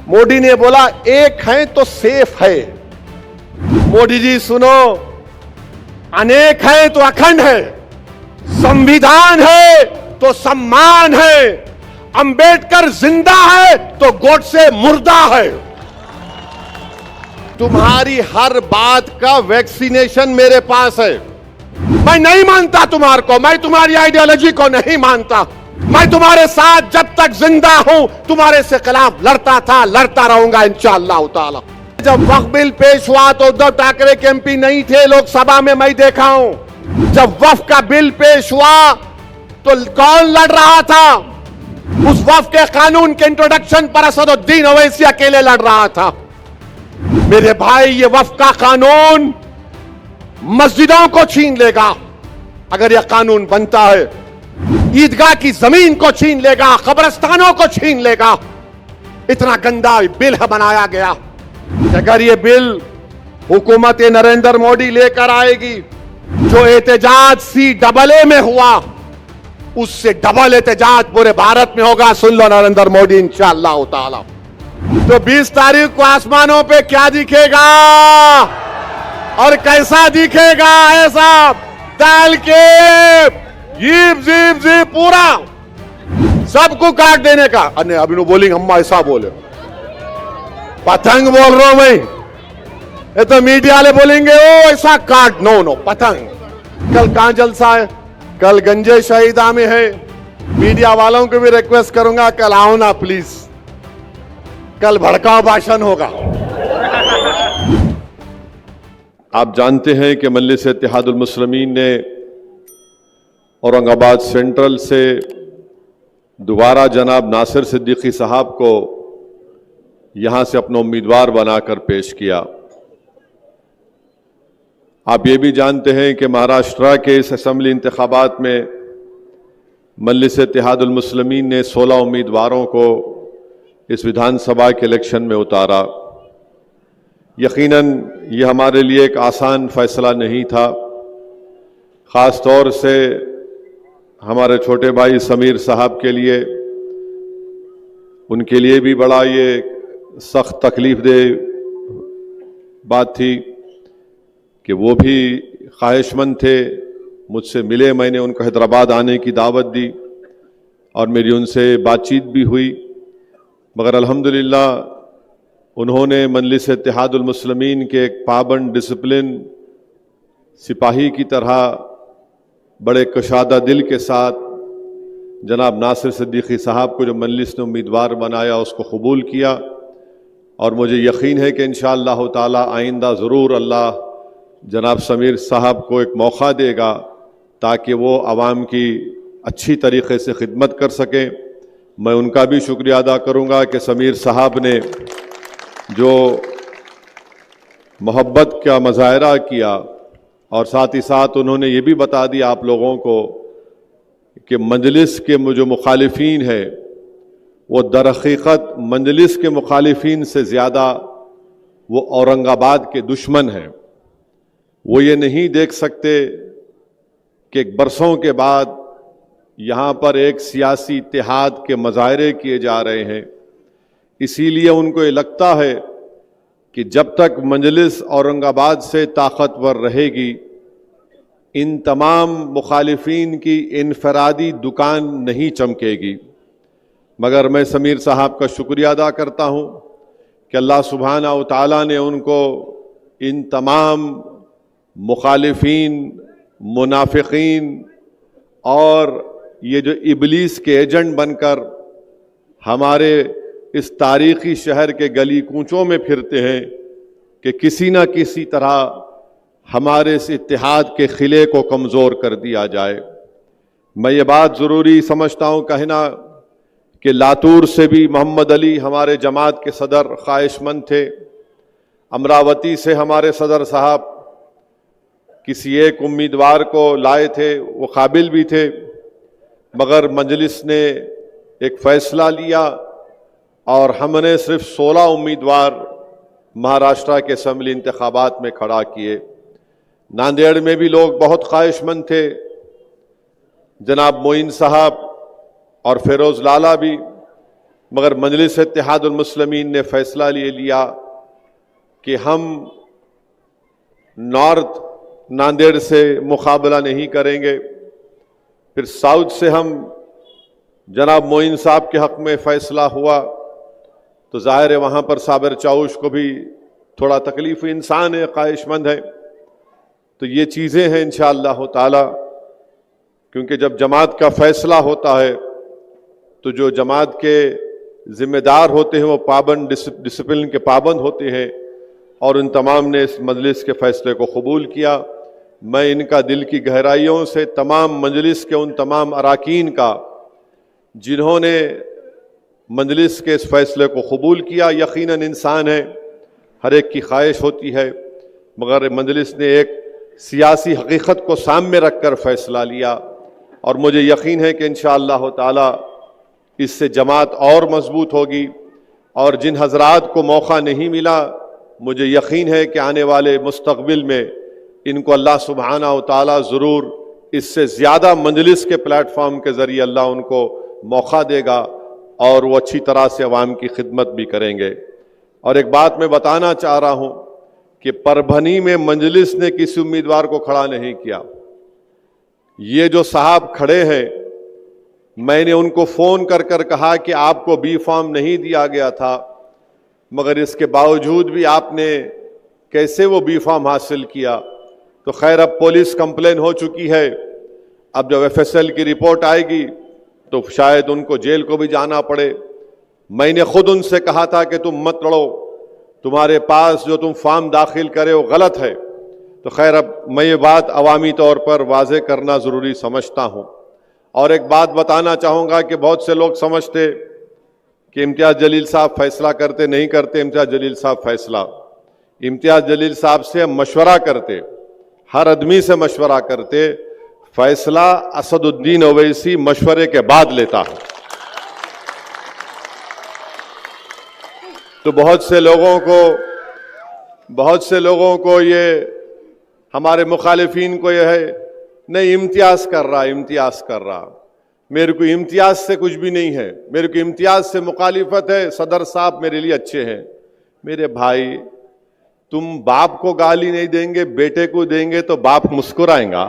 मोदी ने बोला एक है तो सेफ है। मोदी जी सुनो, अनेक है तो अखंड है, संविधान है तो सम्मान है, अंबेडकर जिंदा है तो गोडसे मुर्दा है। तुम्हारी हर बात का वैक्सीनेशन मेरे पास है। मैं नहीं मानता तुम्हारे को, मैं तुम्हारी आइडियोलॉजी को नहीं मानता। मैं तुम्हारे साथ जब तक जिंदा हूं तुम्हारे से खिलाफ लड़ता था, लड़ता रहूंगा इंशाअल्लाह ताला। जब वक्फ बिल पेश हुआ तो उद्धव ठाकरे के एमपी नहीं थे लोकसभा में, मैं देखा हूं। जब वक्फ का बिल पेश हुआ तो कौन लड़ रहा था? उस वक्फ के कानून के इंट्रोडक्शन पर असदुद्दीन ओवैसी अकेले लड़ रहा था। मेरे भाई, ये वक्फ का कानून मस्जिदों को छीन लेगा अगर यह कानून बनता है, ईदगाह की जमीन को छीन लेगा, कब्रिस्तानों को छीन लेगा। इतना गंदा बिल बनाया गया। अगर यह बिल हुकूमत नरेंद्र मोदी लेकर आएगी, जो एहतजाज CAA में हुआ उससे डबल एहतजाज पूरे भारत में होगा। सुन लो नरेंद्र मोदी इंशाअल्लाह ताला। तो 20 तारीख को आसमानों पे क्या दिखेगा और कैसा दिखेगा? ऐसा डाल के जीप जीप जीप पूरा सबको काट देने का। अरे अभी नो बोलेंगे, हम ऐसा बोले, पतंग बोल रहा हूं मैं। ये तो मीडिया वाले बोलेंगे ओ ऐसा काट, नो नो पतंग। कल कहां जलसा है? कल गंजे शहीदा में है। मीडिया वालों को भी रिक्वेस्ट करूंगा, कल आओ ना प्लीज, कल भड़काऊ भाषण होगा। आप जानते हैं कि मजलिस इत्तेहादुल मुस्लिमीन ने औरंगाबाद सेंट्रल से दोबारा जनाब नासिर सिद्दीकी साहब को यहां से अपना उम्मीदवार बनाकर पेश किया। आप ये भी जानते हैं कि महाराष्ट्र के इस असेंबली इंतखाबात में मजलिस इत्तेहादुल मुस्लिमीन ने 16 उम्मीदवारों को इस विधानसभा के इलेक्शन में उतारा। यकीनन ये हमारे लिए एक आसान फैसला नहीं था, ख़ास तौर से हमारे छोटे भाई समीर साहब के लिए। उनके लिए भी बड़ा ये सख्त तकलीफ दे बात थी कि वो भी ख्वाहिशमंद थे, मुझसे मिले, मैंने उनको हैदराबाद आने की दावत दी और मेरी उनसे बातचीत भी हुई। मगर अल्हम्दुलिल्लाह उन्होंने मजलिस इत्तेहादुल मुस्लिमीन के एक पाबंद डिसिप्लिन सिपाही की तरह बड़े कशादा दिल के साथ जनाब नासिर सिद्दीकी साहब को जो मजलिस ने उम्मीदवार बनाया उसको कबूल किया। और मुझे यकीन है कि इंशाअल्लाह ताला आइंदा ज़रूर अल्लाह जनाब समीर साहब को एक मौका देगा ताकि वो आवाम की अच्छी तरीक़े से खिदमत कर सकें। मैं उनका भी शुक्रिया अदा करूँगा कि समीर साहब ने जो मोहब्बत का मुजाहरा किया और साथ ही साथ उन्होंने ये भी बता दिया आप लोगों को कि मजलिस के जो मुखालिफिन है वो दर हकीकत मजलिस के मुखालिफिन से ज़्यादा वो औरंगाबाद के दुश्मन हैं। वो ये नहीं देख सकते कि बरसों के बाद यहाँ पर एक सियासी इत्तेहाद के मुजाहरे किए जा रहे हैं। इसीलिए उनको ये लगता है कि जब तक मजलिस औरंगाबाद से ताकतवर रहेगी, इन तमाम मुखालिफिन की इनफरादी दुकान नहीं चमकेगी। मगर मैं समीर साहब का शुक्रिया अदा करता हूँ कि अल्लाह सुब्हानहू तआला ने उनको इन तमाम मुखालिफिन, मुनाफिकीन और ये जो इबलीस के एजेंट बनकर हमारे इस तारीख़ी शहर के गली कूचों में फिरते हैं कि किसी न किसी तरह हमारे इस इत्तेहाद के खिले को कमज़ोर कर दिया जाए। मैं ये बात ज़रूरी समझता हूँ कहना कि लातूर से भी मोहम्मद अली हमारे जमात के सदर ख्वाहिशमंद थे। अमरावती से हमारे सदर साहब किसी एक उम्मीदवार को लाए थे, वो काबिल भी थे, मगर मजलिस ने एक फ़ैसला लिया और हमने सिर्फ 16 उम्मीदवार महाराष्ट्र के असेंबली इंतखाबात में खड़ा किए। नांदेड़ में भी लोग बहुत ख्वाहिशमंद थे, जनाब मोइन साहब और फिरोज लाला भी, मगर मजलिस इत्तेहादुल मुस्लिमीन ने फैसला ले लिया कि हम नॉर्थ नांदेड़ से मुकाबला नहीं करेंगे। फिर साउथ से हम जनाब मोइन साहब के हक़ में फ़ैसला हुआ, तो ज़ाहिर है वहाँ पर साबिर चाउश को भी थोड़ा तकलीफ, इंसान है, ख्वाहिशमंद है। तो ये चीज़ें हैं इंशाअल्लाह ताला, क्योंकि जब जमात का फ़ैसला होता है तो जो जमात के ज़िम्मेदार होते हैं वो पाबंद, डिसिप्लिन के पाबंद होते हैं, और उन तमाम ने इस मजलिस के फ़ैसले को कबूल किया। मैं इनका दिल की गहराइयों से तमाम मजलिस के उन तमाम अराकीन का जिन्होंने मजलिस के इस फ़ैसले को कबूल किया, यकीनन इंसान है, हर एक की ख्वाहिश होती है, मगर मजलिस ने एक सियासी हकीकत को सामने रख कर फ़ैसला लिया, और मुझे यकीन है कि इंशाअल्लाह ताला इससे जमात और मजबूत होगी। और जिन हजरात को मौका नहीं मिला, मुझे यकीन है कि आने वाले मुस्तकबिल में इनको अल्लाह सुब्हानहू ताला ज़रूर इससे ज़्यादा मजलिस के प्लेटफॉर्म के ज़रिए अल्लाह उनको मौका देगा और वो अच्छी तरह से अवाम की खिदमत भी करेंगे। और एक बात मैं बताना चाह रहा हूँ कि परभनी में मजलिस ने किसी उम्मीदवार को खड़ा नहीं किया। ये जो साहब खड़े हैं, मैंने उनको फ़ोन कर कर कहा कि आपको बी फॉर्म नहीं दिया गया था, मगर इसके बावजूद भी आपने कैसे वो बी फॉर्म हासिल किया। तो खैर, अब पुलिस कंप्लेन हो चुकी है, अब जब FSL की रिपोर्ट आएगी तो शायद उनको जेल को भी जाना पड़े। मैंने खुद उनसे कहा था कि तुम मत लड़ो, तुम्हारे पास जो तुम फॉर्म दाखिल करे वो गलत है। तो खैर, अब मैं ये बात अवामी तौर पर वाज़े करना ज़रूरी समझता हूँ। और एक बात बताना चाहूँगा कि बहुत से लोग समझते कि इम्तियाज़ जलील साहब फैसला करते, नहीं करते। इम्तियाज़ जलील साहब फैसला, इम्तियाज़ जलील साहब से मशवरा करते, हर आदमी से मशवरा करते। फैसला असदुद्दीन ओवैसी मशवरे के बाद लेता है। तो बहुत से लोगों को ये, हमारे मुखालिफिन को ये है, नहीं इम्तियाज़ कर रहा। मेरे को इम्तियाज़ से कुछ भी नहीं है, मेरे को इम्तियाज़ से मुखालिफत है। सदर साहब मेरे लिए अच्छे हैं। मेरे भाई, तुम बाप को गाली नहीं देंगे, बेटे को देंगे तो बाप मुस्कुराएगा।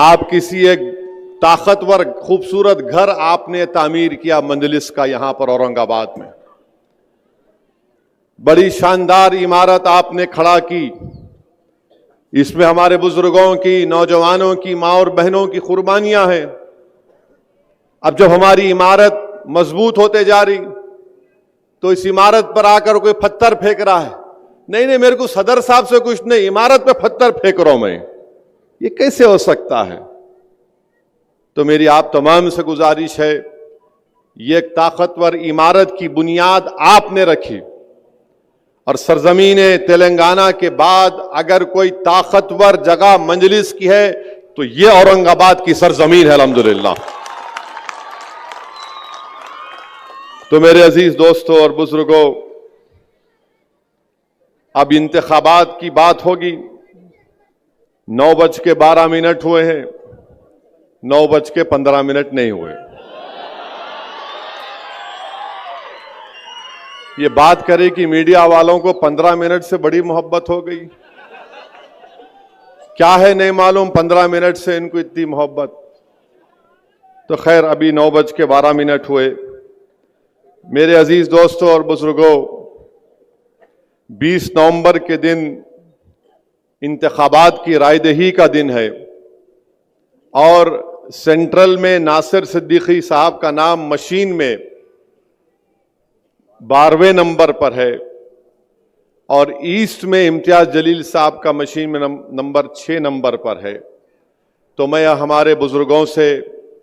आप किसी एक ताकतवर खूबसूरत घर आपने तामीर किया मजलिस का, यहां पर औरंगाबाद में बड़ी शानदार इमारत आपने खड़ा की। इसमें हमारे बुजुर्गों की, नौजवानों की, माँ और बहनों की कुर्बानियां हैं। अब जब हमारी इमारत मजबूत होते जा रही तो इस इमारत पर आकर कोई पत्थर फेंक रहा है, नहीं, मेरे को सदर साहब से कुछ नहीं, इमारत पे पत्थर फेंक रहा हूं मैं, ये कैसे हो सकता है? तो मेरी आप तमाम से गुजारिश है, ये एक ताकतवर इमारत की बुनियाद आपने रखी, और सरजमीन तेलंगाना के बाद अगर कोई ताकतवर जगह मजलिस की है तो ये औरंगाबाद की सरजमीन है, अल्हम्दुलिल्लाह। तो मेरे अजीज दोस्तों और बुजुर्गों, अब इंतखाबात की बात होगी। 9:12 हुए हैं, 9:15 नहीं हुए। ये बात करे कि मीडिया वालों को 15 मिनट से बड़ी मोहब्बत हो गई। क्या है नहीं मालूम, 15 मिनट से इनको इतनी मोहब्बत। तो खैर, अभी 9:12 हुए। मेरे अजीज दोस्तों और बुजुर्गों, 20 नवंबर के दिन इंतखाबात की रायदही का दिन है, और सेंट्रल में नासिर सिद्दीकी साहब का नाम मशीन में 12वें नंबर पर है, और ईस्ट में इम्तियाज जलील साहब का मशीन में नंबर 6 नंबर पर है। तो मैं हमारे बुजुर्गों से,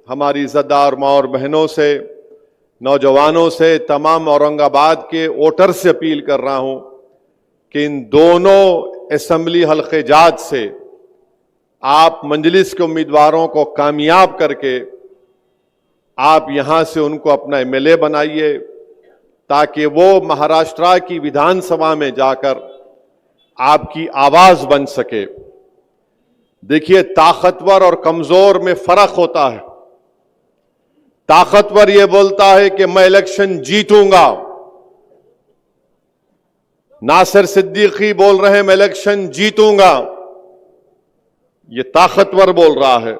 हमारी इज़्ज़तदार माँ और बहनों से, नौजवानों से, तमाम औरंगाबाद के वोटर से अपील कर रहा हूं कि इन दोनों असेंबली हल्के जात से आप मजलिस के उम्मीदवारों को कामयाब करके आप यहां से उनको अपना MLA बनाइए, ताकि वो महाराष्ट्र की विधानसभा में जाकर आपकी आवाज बन सके। देखिए, ताकतवर और कमजोर में फर्क होता है। ताकतवर यह बोलता है कि मैं इलेक्शन जीतूंगा। नासिर सिद्दीकी बोल रहे हैं मैं इलेक्शन जीतूंगा, यह ताकतवर बोल रहा है।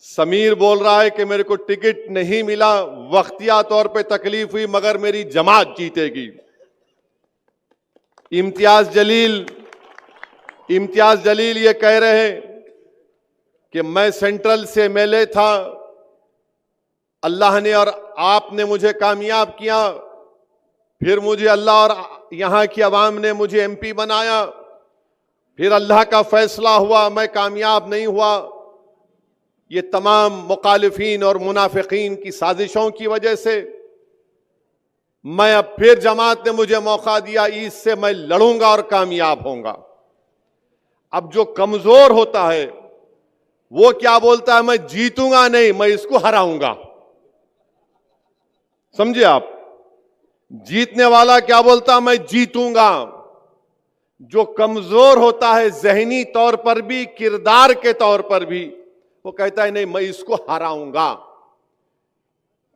समीर बोल रहा है कि मेरे को टिकट नहीं मिला, वक्तिया तौर पे तकलीफ हुई, मगर मेरी जमात जीतेगी। इम्तियाज जलील ये कह रहे हैं कि मैं सेंट्रल से एमएलए था, अल्लाह ने और आपने मुझे कामयाब किया, फिर मुझे अल्लाह और यहां की आवाम ने मुझे एमपी बनाया, फिर अल्लाह का फैसला हुआ, मैं कामयाब नहीं हुआ। ये तमाम मुखालिफीन और मुनाफिकीन की साजिशों की वजह से मैं अब फिर जमात ने मुझे मौका दिया, इससे मैं लड़ूंगा और कामयाब होऊंगा। अब जो कमजोर होता है वो क्या बोलता है, मैं जीतूंगा नहीं, मैं इसको हराऊंगा। समझे आप? जीतने वाला क्या बोलता है, मैं जीतूंगा। जो कमजोर होता है जहनी तौर पर भी, किरदार के तौर पर भी, वो कहता है नहीं, मैं इसको हराऊंगा।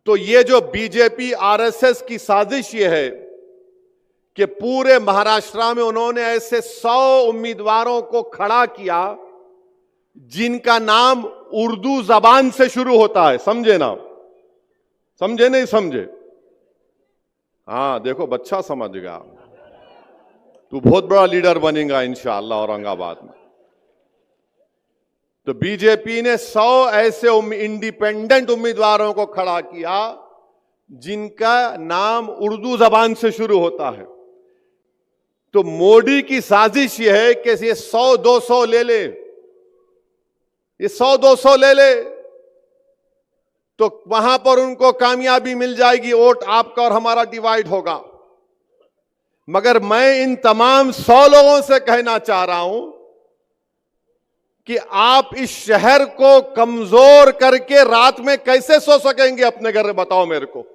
तो ये जो बीजेपी आरएसएस की साजिश ये है कि पूरे महाराष्ट्र में उन्होंने ऐसे 100 उम्मीदवारों को खड़ा किया जिनका नाम उर्दू जबान से शुरू होता है। समझे ना? समझे नहीं समझे? हाँ, देखो बच्चा समझ गया। तू बहुत बड़ा लीडर बनेगा इंशाअल्लाह औरंगाबाद में। तो बीजेपी ने 100 ऐसे इंडिपेंडेंट उम्मीदवारों को खड़ा किया जिनका नाम उर्दू जबान से शुरू होता है। तो मोदी की साजिश यह है कि ये 100-200 ले ले, ये 100-200 ले ले तो वहां पर उनको कामयाबी मिल जाएगी, वोट आपका और हमारा डिवाइड होगा। मगर मैं इन तमाम 100 लोगों से कहना चाह रहा हूं कि आप इस शहर को कमजोर करके रात में कैसे सो सकेंगे अपने घर में, बताओ मेरे को।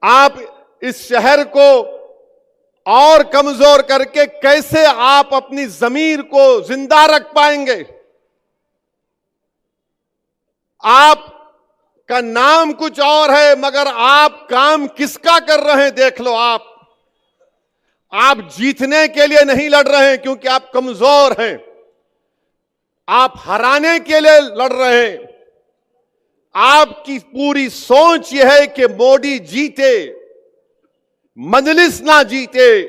आप इस शहर को और कमजोर करके कैसे आप अपनी जमीर को जिंदा रख पाएंगे? आपका नाम कुछ और है मगर आप काम किसका कर रहे हैं देख लो। आप जीतने के लिए नहीं लड़ रहे हैं क्योंकि आप कमजोर हैं, आप हराने के लिए लड़ रहे हैं। आपकी पूरी सोच यह है कि मोदी जीते, मजलिस ना जीते,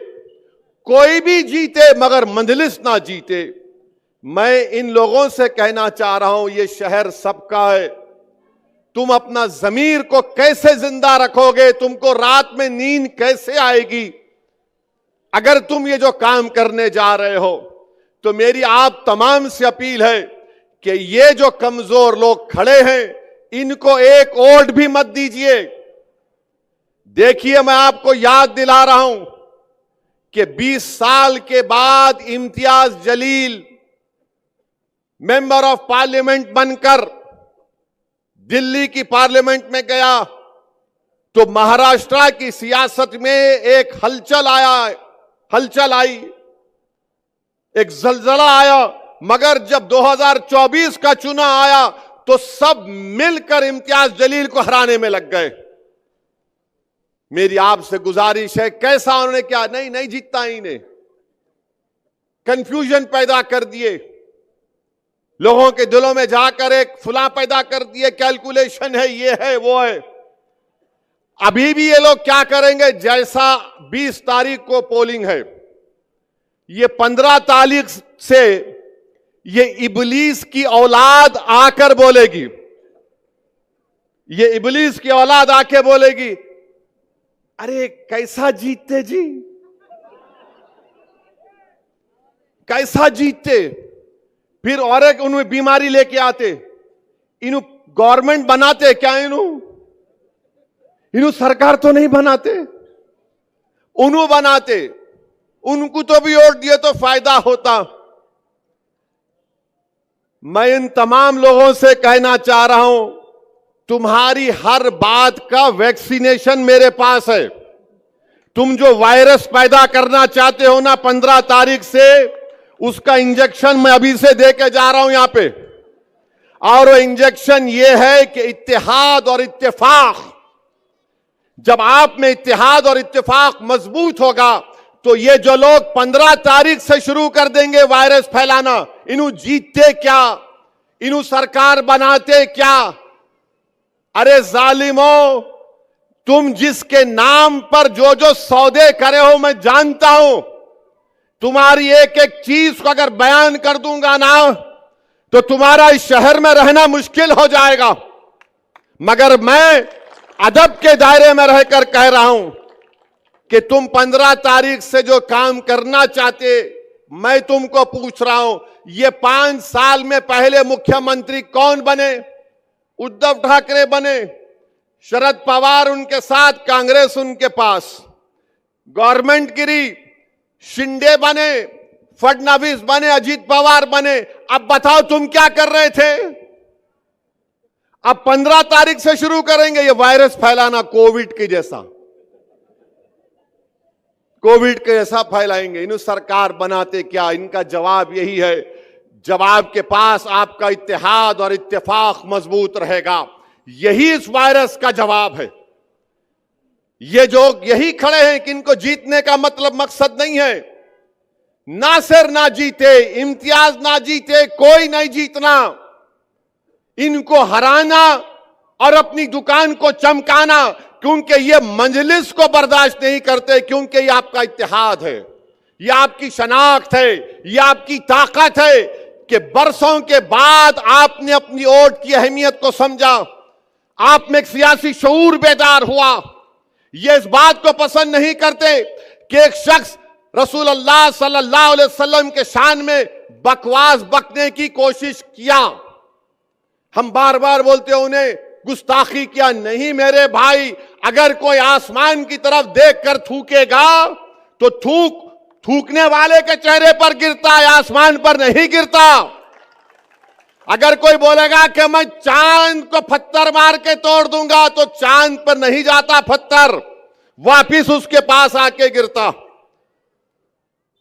कोई भी जीते मगर मजलिस ना जीते। मैं इन लोगों से कहना चाह रहा हूं, यह शहर सबका है। तुम अपना जमीर को कैसे जिंदा रखोगे? तुमको रात में नींद कैसे आएगी अगर तुम ये जो काम करने जा रहे हो? तो मेरी आप तमाम से अपील है कि ये जो कमजोर लोग खड़े हैं इनको एक वोट भी मत दीजिए। देखिए, मैं आपको याद दिला रहा हूं कि 20 साल के बाद Imtiaz Jaleel member of parliament बनकर दिल्ली की पार्लियामेंट में गया तो महाराष्ट्र की सियासत में एक हलचल आई, एक जलजला आया। मगर जब 2024 का चुनाव आया तो सब मिलकर इम्तियाज जलील को हराने में लग गए। मेरी आपसे गुजारिश है, कैसा उन्होंने क्या? नहीं जीतता ही ने, कंफ्यूजन पैदा कर दिए, लोगों के दिलों में जाकर एक फुला पैदा कर दिए, कैलकुलेशन है, ये है वो है। अभी भी ये लोग क्या करेंगे? जैसा 20 तारीख को पोलिंग है, ये 15 तारीख से ये इबलीस की औलाद आकर बोलेगी, ये इबलीस की औलाद आके बोलेगी, अरे कैसा जीतते जी, कैसा जीतते। फिर और एक उन्हें बीमारी लेके आते, इन्हों गवर्नमेंट बनाते क्या? इन्हों सरकार तो नहीं बनाते, उन्हों बनाते, उनको तो भी वोट दिए तो फायदा होता। मैं इन तमाम लोगों से कहना चाह रहा हूं, तुम्हारी हर बात का वैक्सीनेशन मेरे पास है। तुम जो वायरस पैदा करना चाहते हो ना 15 तारीख से, उसका इंजेक्शन मैं अभी से दे के जा रहा हूं यहां पे। और वो इंजेक्शन ये है कि इत्तेहाद और इत्तेफाक, जब आप में इत्तेहाद और इत्तेफाक मजबूत होगा तो ये जो लोग 15 तारीख से शुरू कर देंगे वायरस फैलाना, इन्हों जीतते क्या, इन्हों सरकार बनाते क्या। अरे जालिमों, तुम जिसके नाम पर जो जो सौदे करे हो मैं जानता हूं। तुम्हारी एक एक चीज को अगर बयान कर दूंगा ना तो तुम्हारा इस शहर में रहना मुश्किल हो जाएगा। मगर मैं अदब के दायरे में रहकर कह रहा हूं कि तुम 15 तारीख से जो काम करना चाहते, मैं तुमको पूछ रहा हूं, ये 5 साल में पहले मुख्यमंत्री कौन बने? उद्धव ठाकरे बने, शरद पवार उनके साथ, कांग्रेस उनके पास, गवर्नमेंट गिरी, शिंदे बने, फडणवीस बने, अजीत पवार बने। अब बताओ तुम क्या कर रहे थे? अब 15 तारीख से शुरू करेंगे ये वायरस फैलाना, कोविड के जैसा, कोविड के जैसा फैलाएंगे। इन्हें सरकार बनाते क्या? इनका जवाब यही है, जवाब के पास आपका इत्तेहाद और इत्तेफाक मजबूत रहेगा। यही इस वायरस का जवाब है। ये जो यही खड़े हैं कि इनको जीतने का मतलब मकसद नहीं है, नासिर ना जीते, इम्तियाज ना जीते, कोई नहीं जीतना, इनको हराना और अपनी दुकान को चमकाना, क्योंकि ये मजलिस को बर्दाश्त नहीं करते, क्योंकि ये आपका इत्तेहाद है, ये आपकी शनाख्त है, ये आपकी ताकत है कि बरसों के बाद आपने अपनी वोट की अहमियत को समझा, आप में एक सियासी शऊर बेदार हुआ। ये इस बात को पसंद नहीं करते कि एक शख्स रसूलुल्लाह सल्लल्लाहु अलैहि वसल्लम के शान में बकवास बकने की कोशिश किया। हम बार बार बोलते हैं उन्हें गुस्ताखी किया। नहीं मेरे भाई, अगर कोई आसमान की तरफ देखकर थूकेगा तो थूकने वाले के चेहरे पर गिरता है, आसमान पर नहीं गिरता। अगर कोई बोलेगा कि मैं चांद को पत्थर मार के तोड़ दूंगा, तो चांद पर नहीं जाता पत्थर, वापिस उसके पास आके गिरता।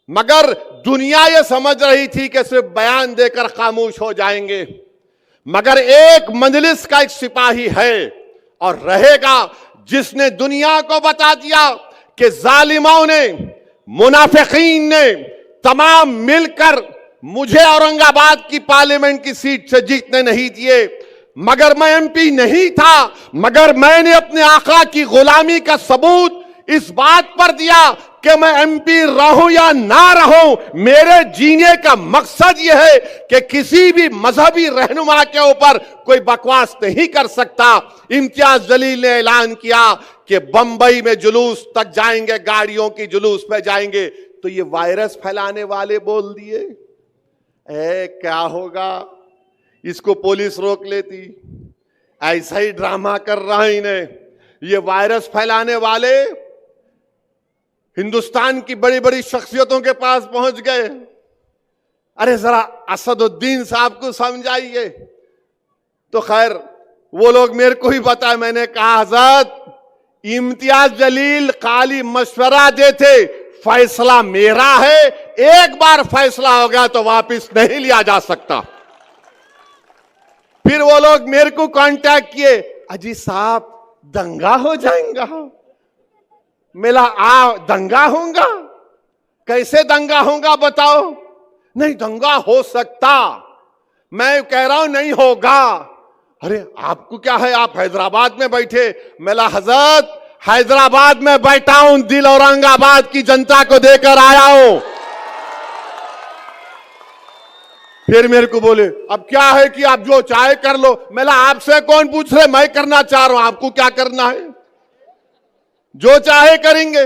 मगर दुनिया ये समझ रही थी कि सिर्फ बयान देकर खामोश हो जाएंगे। मगर एक मजलिस का एक सिपाही है और रहेगा जिसने दुनिया को बता दिया कि जालिमों ने, मुनाफिकीन ने तमाम मिलकर मुझे औरंगाबाद की पार्लियामेंट की सीट से जीतने नहीं दिए। मगर मैं एमपी नहीं था, मगर मैंने अपने आका की गुलामी का सबूत इस बात पर दिया कि मैं एमपी रहूं या ना रहूं, मेरे जीने का मकसद यह है कि किसी भी मजहबी रहनुमा के ऊपर कोई बकवास नहीं कर सकता। इम्तियाज जलील ने ऐलान किया कि बंबई में जुलूस तक जाएंगे, गाड़ियों की जुलूस पे जाएंगे। तो ये वायरस फैलाने वाले बोल दिए, क्या होगा, इसको पुलिस रोक लेती, ऐसा ही ड्रामा कर रहा है इन्हें। ये वायरस फैलाने वाले हिंदुस्तान की बड़ी बड़ी शख्सियतों के पास पहुंच गए। अरे जरा असदुद्दीन साहब को समझाइए। तो खैर वो लोग मेरे को ही बताए। मैंने कहा हजरत, इम्तियाज जलील खाली मशवरा देते, फैसला मेरा है, एक बार फैसला हो गया तो वापस नहीं लिया जा सकता। फिर वो लोग मेरे को कांटेक्ट किए, अजी साहब दंगा हो जाएगा। मिला दंगा होगा? कैसे दंगा होगा बताओ? नहीं दंगा हो सकता, मैं कह रहा हूं नहीं होगा। अरे आपको क्या है, आप हैदराबाद में बैठे। मिला हजरत हैदराबाद में बैठा हूं, दिल औरंगाबाद की जनता को देकर आया हूं। फिर मेरे को बोले अब क्या है कि आप जो चाहे कर लो। मैंने आपसे कौन पूछ रहे, मैं करना चाह रहा हूं, आपको क्या करना है? जो चाहे करेंगे।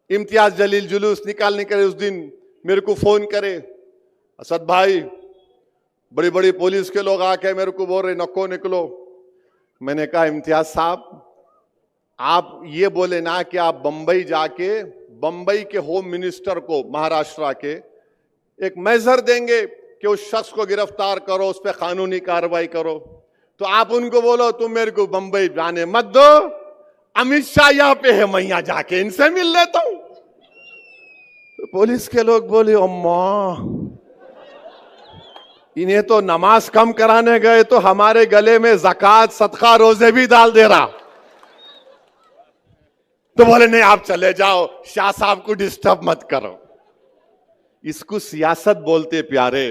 इम्तियाज जलील जुलूस निकालने के उस दिन मेरे को फोन करे, असद भाई बड़ी बड़ी पुलिस के लोग आके मेरे को बोल रहे नको निकलो। मैंने कहा इम्तियाज साहब आप ये बोले ना कि आप बंबई जाके बंबई के होम मिनिस्टर को, महाराष्ट्र के, एक मेजर देंगे कि उस शख्स को गिरफ्तार करो, उस पर कानूनी कार्रवाई करो। तो आप उनको बोलो तुम मेरे को बंबई जाने मत दो, अमित शाह यहां पे है, मैं यहां जाके इनसे मिल लेता हूं। तो पुलिस के लोग बोले अम्मा, इन्हें तो नमाज कम कराने गए तो हमारे गले में ज़कात सदका रोजे भी डाल दे रहा। तो बोले नहीं आप चले जाओ, शाह साहब को डिस्टर्ब मत करो। इसको सियासत बोलते प्यारे,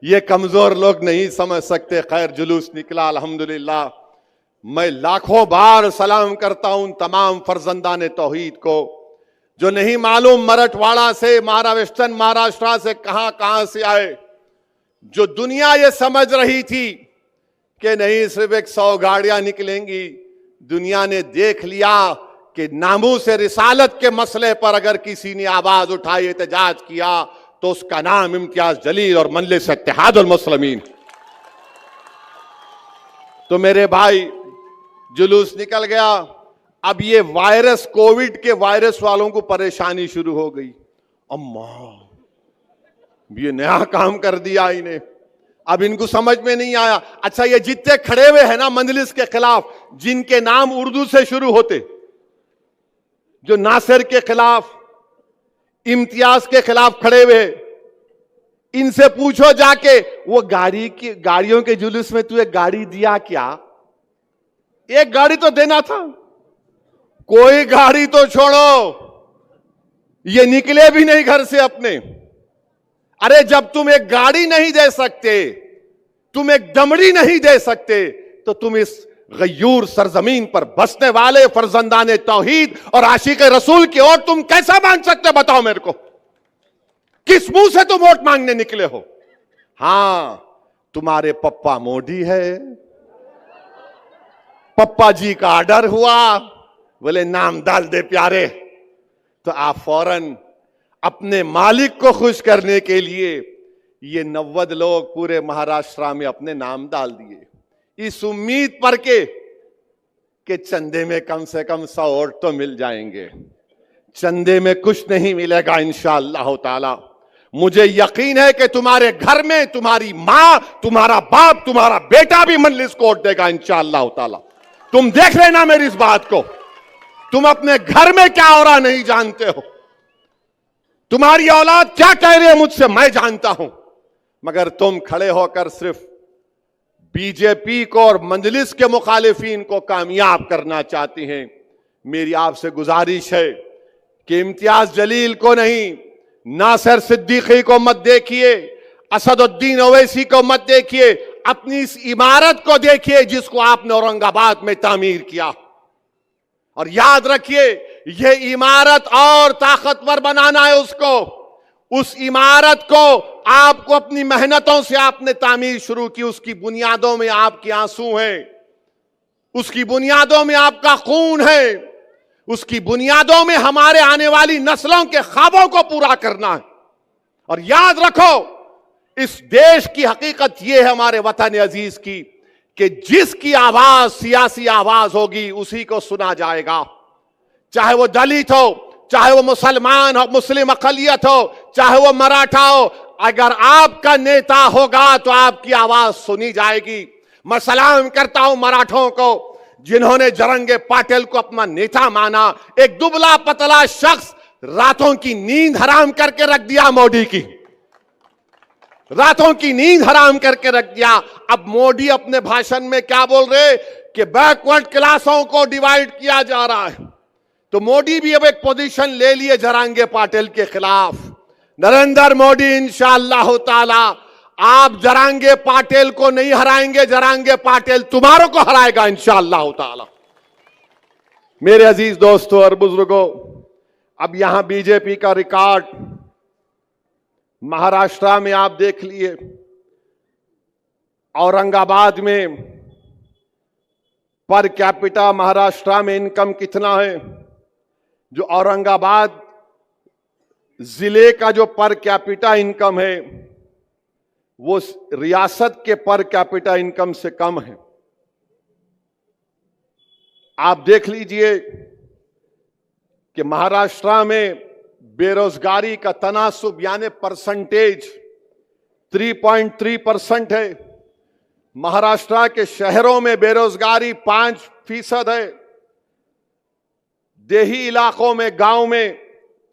ये कमजोर लोग नहीं समझ सकते। खैर जुलूस निकला अल्हम्दुलिल्लाह। मैं लाखों बार सलाम करता हूं तमाम फर्जंदान तौहीद को, जो नहीं मालूम मराठवाड़ा से, वेस्टर्न महाराष्ट्र से कहां से आए, जो दुनिया ये समझ रही थी कि नहीं सिर्फ 100 गाड़ियां निकलेंगी। दुनिया ने देख लिया कि नामूस से रिसालत के मसले पर अगर किसी ने आवाज उठाई, एहतजाज किया, तो उसका नाम इम्तियाज जलील और मजलिस इत्तेहादुल मुस्लिमीन। तो मेरे भाई जुलूस निकल गया। अब ये वायरस, कोविड के वायरस वालों को परेशानी शुरू हो गई। अम्मा, ये नया काम कर दिया इन्हें। अब इनको समझ में नहीं आया। अच्छा, ये जितने खड़े हुए हैं ना मजलिस के खिलाफ, जिनके नाम उर्दू से शुरू होते, जो नासिर के खिलाफ, इम्तियाज के खिलाफ खड़े हुए, इनसे पूछो जाके, वो गाड़ियों के जुलूस में तू एक गाड़ी दिया क्या? एक गाड़ी तो देना था। कोई गाड़ी तो छोड़ो, ये निकले भी नहीं घर से अपने। अरे जब तुम एक गाड़ी नहीं दे सकते, तुम एक दमड़ी नहीं दे सकते, तो तुम इस गयूर सरजमीन पर बसने वाले फर्जंदान तौहीद और आशिक रसूल की ओर तुम कैसा मांग सकते? बताओ मेरे को, किस मुंह से तुम वोट मांगने निकले हो? हां, तुम्हारे पप्पा मोदी है, पप्पा जी का ऑर्डर हुआ, बोले नाम डाल दे प्यारे, तो आप फौरन अपने मालिक को खुश करने के लिए ये 90 लोग पूरे महाराष्ट्र में अपने नाम डाल दिए, इस उम्मीद पर कि चंदे में कम से कम 100 वोट तो मिल जाएंगे। चंदे में कुछ नहीं मिलेगा इंशाअल्लाह ताला। मुझे यकीन है कि तुम्हारे घर में तुम्हारी मां, तुम्हारा बाप, तुम्हारा बेटा भी मजलिस को वोट देगा इंशाअल्लाह ताला। तुम देख लेना मेरी इस बात को। तुम अपने घर में क्या हो रहा नहीं जानते हो, तुम्हारी औलाद क्या कह रही है मुझसे मैं जानता हूं, मगर तुम खड़े होकर सिर्फ बीजेपी को और मजलिस के मुखालिफिन को कामयाब करना चाहती हैं। मेरी आपसे गुजारिश है कि इम्तियाज जलील को नहीं, नासिर सिद्दीकी को मत देखिए, असदुद्दीन ओवैसी को मत देखिए, अपनी इस इमारत को देखिए जिसको आपने औरंगाबाद में तामीर किया। और याद रखिए, यह इमारत और ताकतवर बनाना है उसको। उस इमारत को आपको अपनी मेहनतों से आपने तामीर शुरू की, उसकी बुनियादों में आपके आंसू हैं, उसकी बुनियादों में आपका खून है, उसकी बुनियादों में हमारे आने वाली नस्लों के ख्वाबों को पूरा करना है। और याद रखो, इस देश की हकीकत यह है हमारे वतन अजीज की, कि जिसकी आवाज सियासी आवाज होगी उसी को सुना जाएगा, चाहे वो दलित हो, चाहे वो मुसलमान हो, मुस्लिम अकलियत हो, चाहे वो मराठा हो। अगर आपका नेता होगा तो आपकी आवाज सुनी जाएगी। मैं सलाम करता हूं मराठों को जिन्होंने जरंगे पाटिल को अपना नेता माना। एक दुबला पतला शख्स रातों की नींद हराम करके रख दिया मोदी की, रातों की नींद हराम करके रख दिया। अब मोदी अपने भाषण में क्या बोल रहे कि बैकवर्ड क्लासों को डिवाइड किया जा रहा है। तो मोदी भी अब एक पोजीशन ले लिए जरांगे पाटिल के खिलाफ। नरेंद्र मोदी इंशाअल्लाह ताला आप जरांगे पाटिल को नहीं हराएंगे, जरांगे पाटिल तुम्हारों को हराएगा इंशाअल्लाह ताला। मेरे अजीज दोस्तों और बुजुर्गों, अब यहां बीजेपी का रिकॉर्ड महाराष्ट्र में आप देख लिए। औरंगाबाद में पर कैपिटा महाराष्ट्र में इनकम कितना है? जो औरंगाबाद जिले का जो पर कैपिटा इनकम है वो रियासत के पर कैपिटा इनकम से कम है। आप देख लीजिए कि महाराष्ट्र में बेरोजगारी का तनासुब यानी परसेंटेज 3.3% है। महाराष्ट्र के शहरों में बेरोजगारी 5% है, देही इलाकों में, गांव में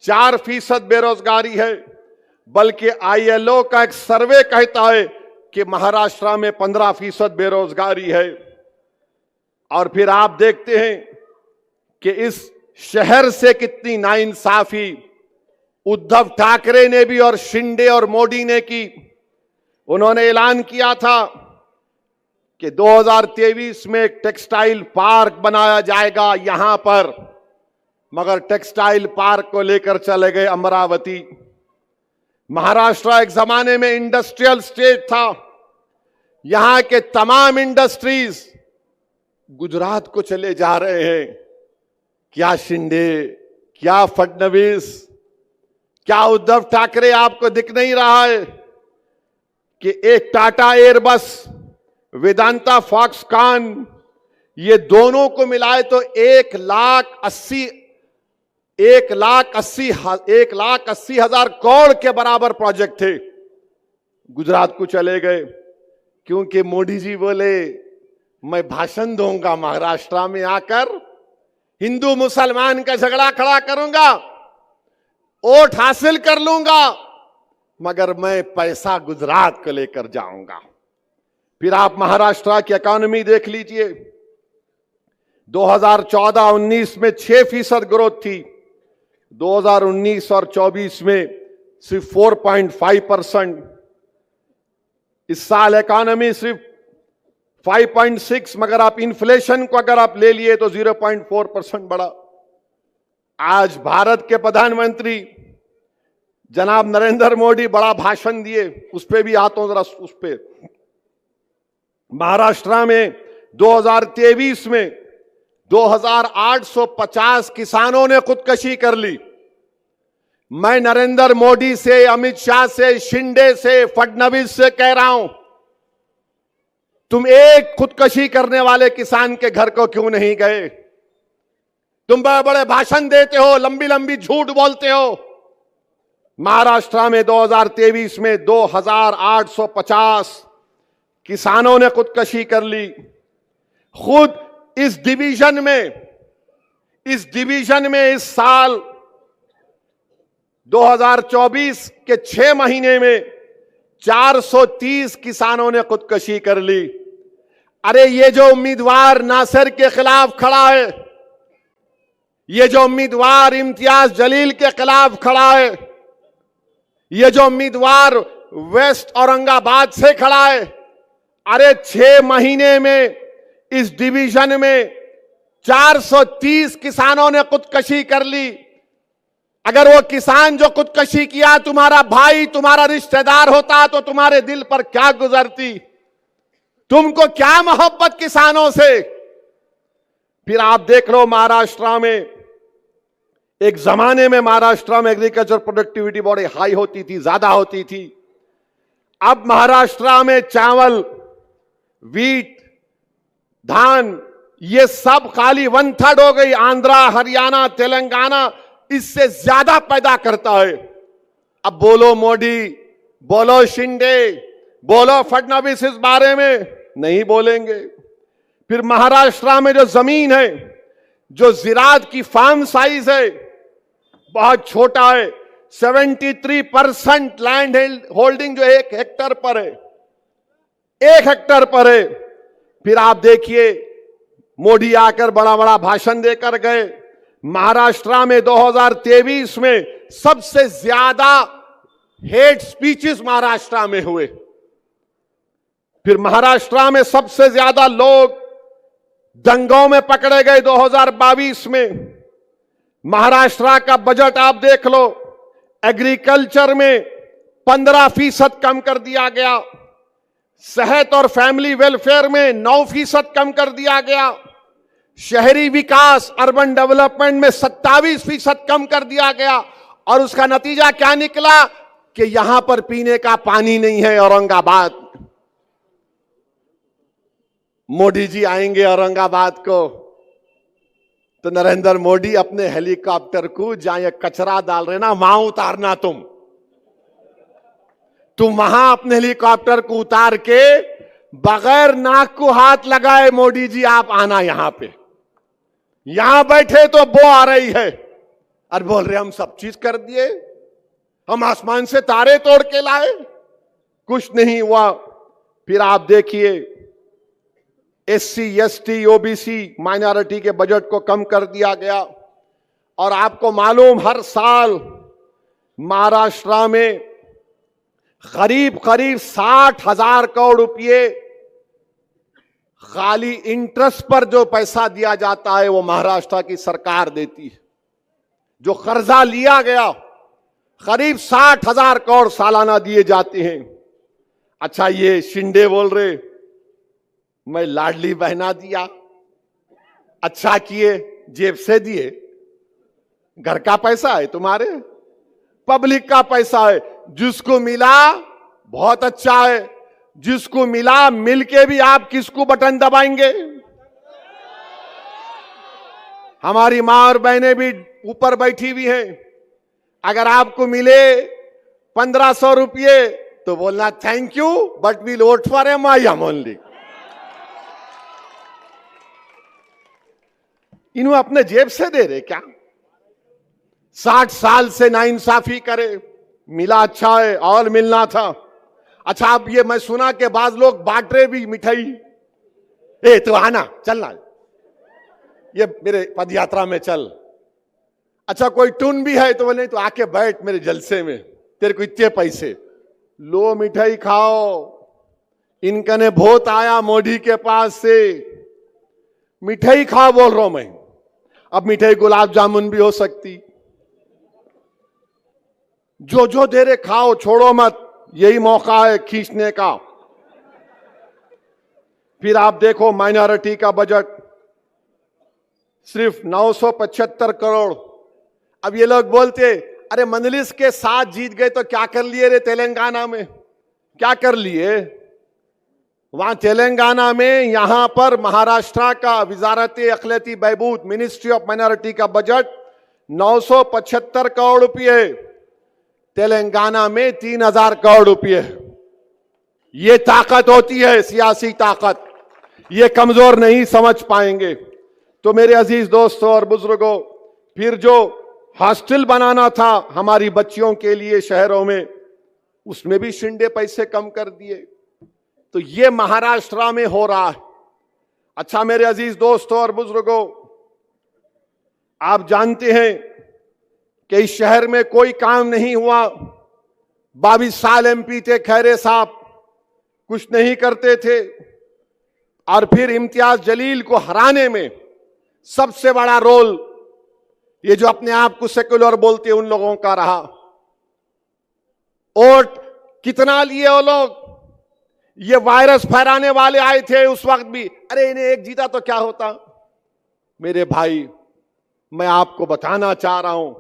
4% बेरोजगारी है, बल्कि आईएलओ का एक सर्वे कहता है कि महाराष्ट्र में 15% बेरोजगारी है। और फिर आप देखते हैं कि इस शहर से कितनी नाइंसाफी उद्धव ठाकरे ने भी और शिंदे और मोदी ने की। उन्होंने ऐलान किया था कि 2023 में एक टेक्सटाइल पार्क बनाया जाएगा यहां पर, मगर टेक्सटाइल पार्क को लेकर चले गए अमरावती। महाराष्ट्र एक जमाने में इंडस्ट्रियल स्टेट था, यहां के तमाम इंडस्ट्रीज गुजरात को चले जा रहे हैं। क्या शिंदे, क्या फडणवीस, क्या उद्धव ठाकरे आपको दिख नहीं रहा है कि एक टाटा एयरबस, वेदांता फॉक्सकॉन, ये दोनों को मिलाए तो 1,80,000 करोड़ के बराबर प्रोजेक्ट थे, गुजरात को चले गए। क्योंकि मोदी जी बोले मैं भाषण दूंगा महाराष्ट्र में आकर, हिंदू मुसलमान का झगड़ा खड़ा करूंगा, वोट हासिल कर लूंगा, मगर मैं पैसा गुजरात को लेकर जाऊंगा। फिर आप महाराष्ट्र की इकोनॉमी देख लीजिए, 2014-19 में 6% ग्रोथ थी, 2019 और 24 में सिर्फ 4.5%। इस साल इकोनॉमी सिर्फ 5.6, मगर आप इन्फ्लेशन को अगर आप ले लिए तो 0.4% बढ़ा। आज भारत के प्रधानमंत्री जनाब नरेंद्र मोदी बड़ा भाषण दिए, उस पर भी आता हूं जरा उस पे। महाराष्ट्र में 2023 में 2850 किसानों ने खुदकुशी कर ली। मैं नरेंद्र मोदी से, अमित शाह से, शिंदे से, फडणवीस से कह रहा हूं, तुम एक खुदकुशी करने वाले किसान के घर को क्यों नहीं गए? तुम बड़े बड़े भाषण देते हो, लंबी लंबी झूठ बोलते हो। महाराष्ट्र में 2023 में 2850 किसानों ने खुदकुशी कर ली। खुद इस डिवीजन में इस साल 2024 के 6 महीने में 430 किसानों ने खुदकुशी कर ली। अरे ये जो उम्मीदवार नासिर के खिलाफ खड़ा है, ये जो उम्मीदवार इम्तियाज जलील के खिलाफ खड़ा है, ये जो उम्मीदवार वेस्ट औरंगाबाद से खड़ा है, अरे 6 महीने में इस डिवीजन में 430 किसानों ने खुदकुशी कर ली। अगर वो किसान जो खुदकुशी किया तुम्हारा भाई, तुम्हारा रिश्तेदार होता तो तुम्हारे दिल पर क्या गुजरती? तुमको क्या मोहब्बत किसानों से? फिर आप देख लो महाराष्ट्र में, एक जमाने में महाराष्ट्र में एग्रीकल्चर प्रोडक्टिविटी बड़ी हाई होती थी, ज्यादा होती थी। अब महाराष्ट्र में चावल, वीट, धान, ये सब खाली 1/3 हो गई। आंध्रा, हरियाणा, तेलंगाना इससे ज्यादा पैदा करता है। अब बोलो मोदी, बोलो शिंदे, बोलो फडणवीस, इस बारे में नहीं बोलेंगे। फिर महाराष्ट्र में जो जमीन है, जो जिरात की फार्म साइज है, बहुत छोटा है। 73% लैंड होल्डिंग जो 1 हेक्टर पर है, 1 हेक्टर पर है। फिर आप देखिए मोदी आकर बड़ा बड़ा भाषण देकर गए। महाराष्ट्र में 2023 में सबसे ज्यादा हेट स्पीचेस महाराष्ट्र में हुए। फिर महाराष्ट्र में सबसे ज्यादा लोग दंगों में पकड़े गए 2022 में। महाराष्ट्र का बजट आप देख लो, एग्रीकल्चर में 15% कम कर दिया गया, सेहत और फैमिली वेलफेयर में 9% कम कर दिया गया, शहरी विकास अर्बन डेवलपमेंट में 27% कम कर दिया गया। और उसका नतीजा क्या निकला कि यहां पर पीने का पानी नहीं है औरंगाबाद। मोदी जी आएंगे औरंगाबाद को तो नरेंद्र मोदी अपने हेलीकॉप्टर को जहां कचरा डाल रहे ना, वहां उतारना। तुम वहां अपने हेलीकॉप्टर को उतार के बगैर नाक को हाथ लगाए मोदी जी आप आना। यहां पे, यहां बैठे तो बो आ रही है, और बोल रहे हम सब चीज कर दिए, हम आसमान से तारे तोड़ के लाए, कुछ नहीं हुआ। फिर आप देखिए एससी, एसटी, ओबीसी, माइनॉरिटी के बजट को कम कर दिया गया। और आपको मालूम हर साल महाराष्ट्र में करीब 60,000 करोड़ रुपए खाली इंटरेस्ट पर जो पैसा दिया जाता है वो महाराष्ट्र की सरकार देती है। जो कर्जा लिया गया करीब 60,000 करोड़ सालाना दिए जाते हैं। अच्छा, ये शिंदे बोल रहे मैं लाडली बहना दिया, अच्छा किए, जेब से दिए, घर का पैसा है तुम्हारे, पब्लिक का पैसा है, जिसको मिला बहुत अच्छा है, जिसको मिला मिलके भी आप किसको बटन दबाएंगे? हमारी मां और बहनें भी ऊपर बैठी हुई हैं, अगर आपको मिले 1500 रुपये तो बोलना thank you but we'll vote for MIM only. इन्हों अपने जेब से दे रहे क्या? 60 साल से नाइंसाफी करे, मिला अच्छा है और मिलना था। अच्छा, अब ये मैं सुना के बाद लोग बांट रहे भी मिठाई, ए तो आना चलना, ये मेरे पद यात्रा में चल। अच्छा, कोई टून भी है तो बोले तो आके बैठ मेरे जलसे में, तेरे को इतने पैसे, लो मिठाई खाओ। इनका ने बहुत आया मोदी के पास से, मिठाई खाओ बोल रहा हूं मैं। अब मिठाई गुलाब जामुन भी हो सकती, जो जो दे रहे खाओ, छोड़ो मत, यही मौका है खींचने का। फिर आप देखो माइनॉरिटी का बजट सिर्फ 975 करोड़। अब ये लोग बोलते अरे मंजलिस के साथ जीत गए तो क्या कर लिए रे तेलंगाना में, क्या कर लिए वहां तेलंगाना में? यहां पर महाराष्ट्र का वजारत अखिलती बहबूद, मिनिस्ट्री ऑफ माइनॉरिटी का बजट 975 करोड़ रुपए, तेलंगाना में 3000 करोड़ रुपए। ये ताकत होती है सियासी ताकत, ये कमजोर नहीं समझ पाएंगे। तो मेरे अजीज दोस्तों और बुजुर्गों, फिर जो हॉस्टल बनाना था हमारी बच्चियों के लिए शहरों में, उसमें भी शिंदे पैसे कम कर दिए। तो ये महाराष्ट्र में हो रहा है। अच्छा मेरे अजीज दोस्तों और बुजुर्गों, आप जानते हैं कि इस शहर में कोई काम नहीं हुआ। 22 साल एमपी थे खैरे साहब, कुछ नहीं करते थे। और फिर इम्तियाज जलील को हराने में सबसे बड़ा रोल ये जो अपने आप को सेक्युलर बोलते हैं उन लोगों का रहा। वोट कितना लिए वो लोग? ये वायरस फैलाने वाले आए थे उस वक्त भी, अरे इन्हें एक जीता तो क्या होता। मेरे भाई, मैं आपको बताना चाह रहा हूं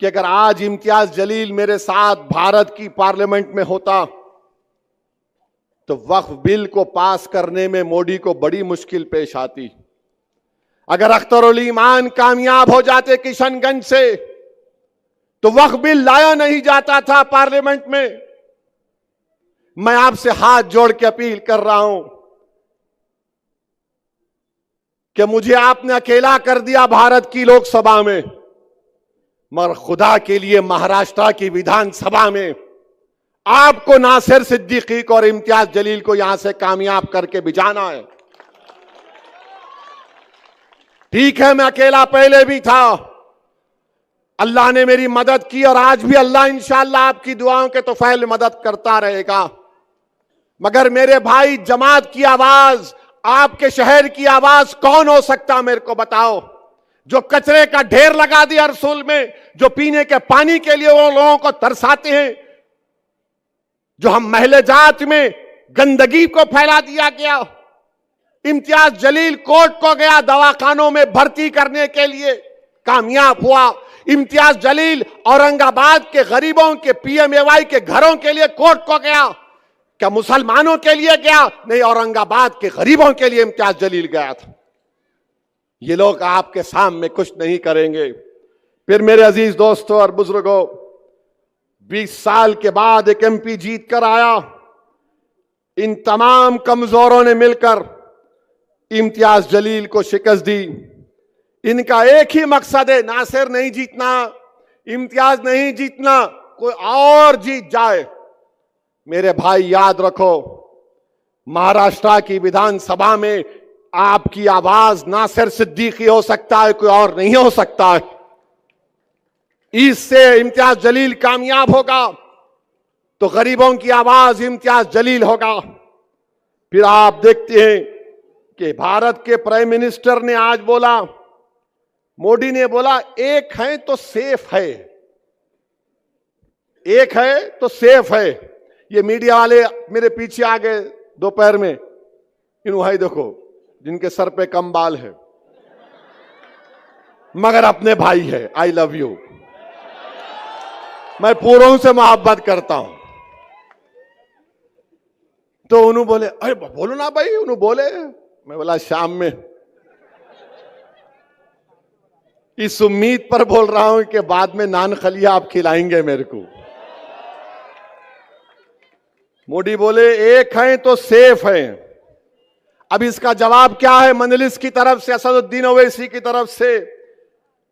कि अगर आज इम्तियाज जलील मेरे साथ भारत की पार्लियामेंट में होता तो वक्फ बिल को पास करने में मोदी को बड़ी मुश्किल पेश आती। अगर अख्तरुल ईमान कामयाब हो जाते किशनगंज से तो वक्फ बिल लाया नहीं जाता था पार्लियामेंट में। मैं आपसे हाथ जोड़ के अपील कर रहा हूं कि मुझे आपने अकेला कर दिया भारत की लोकसभा में, मगर खुदा के लिए महाराष्ट्र की विधानसभा में आपको नासिर सिद्दीकी को और इम्तियाज जलील को यहां से कामयाब करके भिजाना है। ठीक है, मैं अकेला पहले भी था, अल्लाह ने मेरी मदद की और आज भी अल्लाह इंशाअल्लाह आपकी दुआओं के तोफैल मदद करता रहेगा। मगर मेरे भाई, जमात की आवाज, आपके शहर की आवाज कौन हो सकता मेरे को बताओ? जो कचरे का ढेर लगा दिया अरसूल में, जो पीने के पानी के लिए वो लोगों को तरसाते हैं, जो हम महले जात में गंदगी को फैला दिया गया। इम्तियाज जलील कोर्ट को गया दवाखानों में भर्ती करने के लिए, कामयाब हुआ। इम्तियाज जलील औरंगाबाद के गरीबों के पीएमएवाई के घरों के लिए कोर्ट को गया। क्या मुसलमानों के लिए गया? नहीं, औरंगाबाद के गरीबों के लिए इम्तियाज जलील गया था। ये लोग आपके सामने कुछ नहीं करेंगे। फिर मेरे अजीज दोस्तों और बुजुर्गों, 20 साल के बाद एक एमपी जीत कर आया। इन तमाम कमजोरों ने मिलकर इम्तियाज जलील को शिकस्त दी। इनका एक ही मकसद है, नासिर नहीं जीतना, इम्तियाज नहीं जीतना, कोई और जीत जाए। मेरे भाई याद रखो, महाराष्ट्र की विधानसभा में आपकी आवाज नासिर सिद्दीकी हो सकता है, कोई और नहीं हो सकता है। इससे इम्तियाज जलील कामयाब होगा तो गरीबों की आवाज इम्तियाज जलील होगा। फिर आप देखते हैं कि भारत के प्राइम मिनिस्टर ने आज बोला, मोदी ने बोला, एक है तो सेफ है, एक है तो सेफ है। ये मीडिया वाले मेरे पीछे आ गए दोपहर में, इन भाई देखो जिनके सर पे कम बाल है मगर अपने भाई है। आई लव यू, मैं पूरों से मोहब्बत करता हूं। तो उन्होंने बोले, अरे बोलो ना भाई, उन्होंने बोले। मैं बोला शाम में, इस उम्मीद पर बोल रहा हूं कि बाद में नान खलिया आप खिलाएंगे मेरे को। मोदी बोले एक है तो सेफ है। अब इसका जवाब क्या है मजलिस की तरफ से, असदुद्दीन ओवैसी की तरफ से?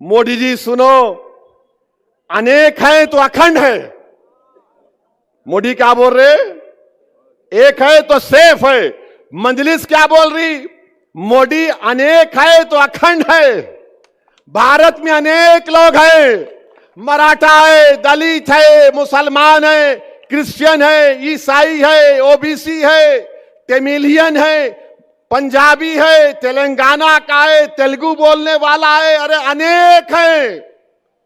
मोदी जी सुनो, अनेक है तो अखंड है। मोदी क्या बोल रहे? एक है तो सेफ है। मजलिस क्या बोल रही? मोदी अनेक है तो अखंड है। भारत में अनेक लोग हैं, मराठा है, दलित है, मुसलमान है, क्रिश्चियन है, ईसाई है, ओबीसी है, तमिलियन है, पंजाबी है, तेलंगाना का है, तेलुगु बोलने वाला है, अरे अनेक है।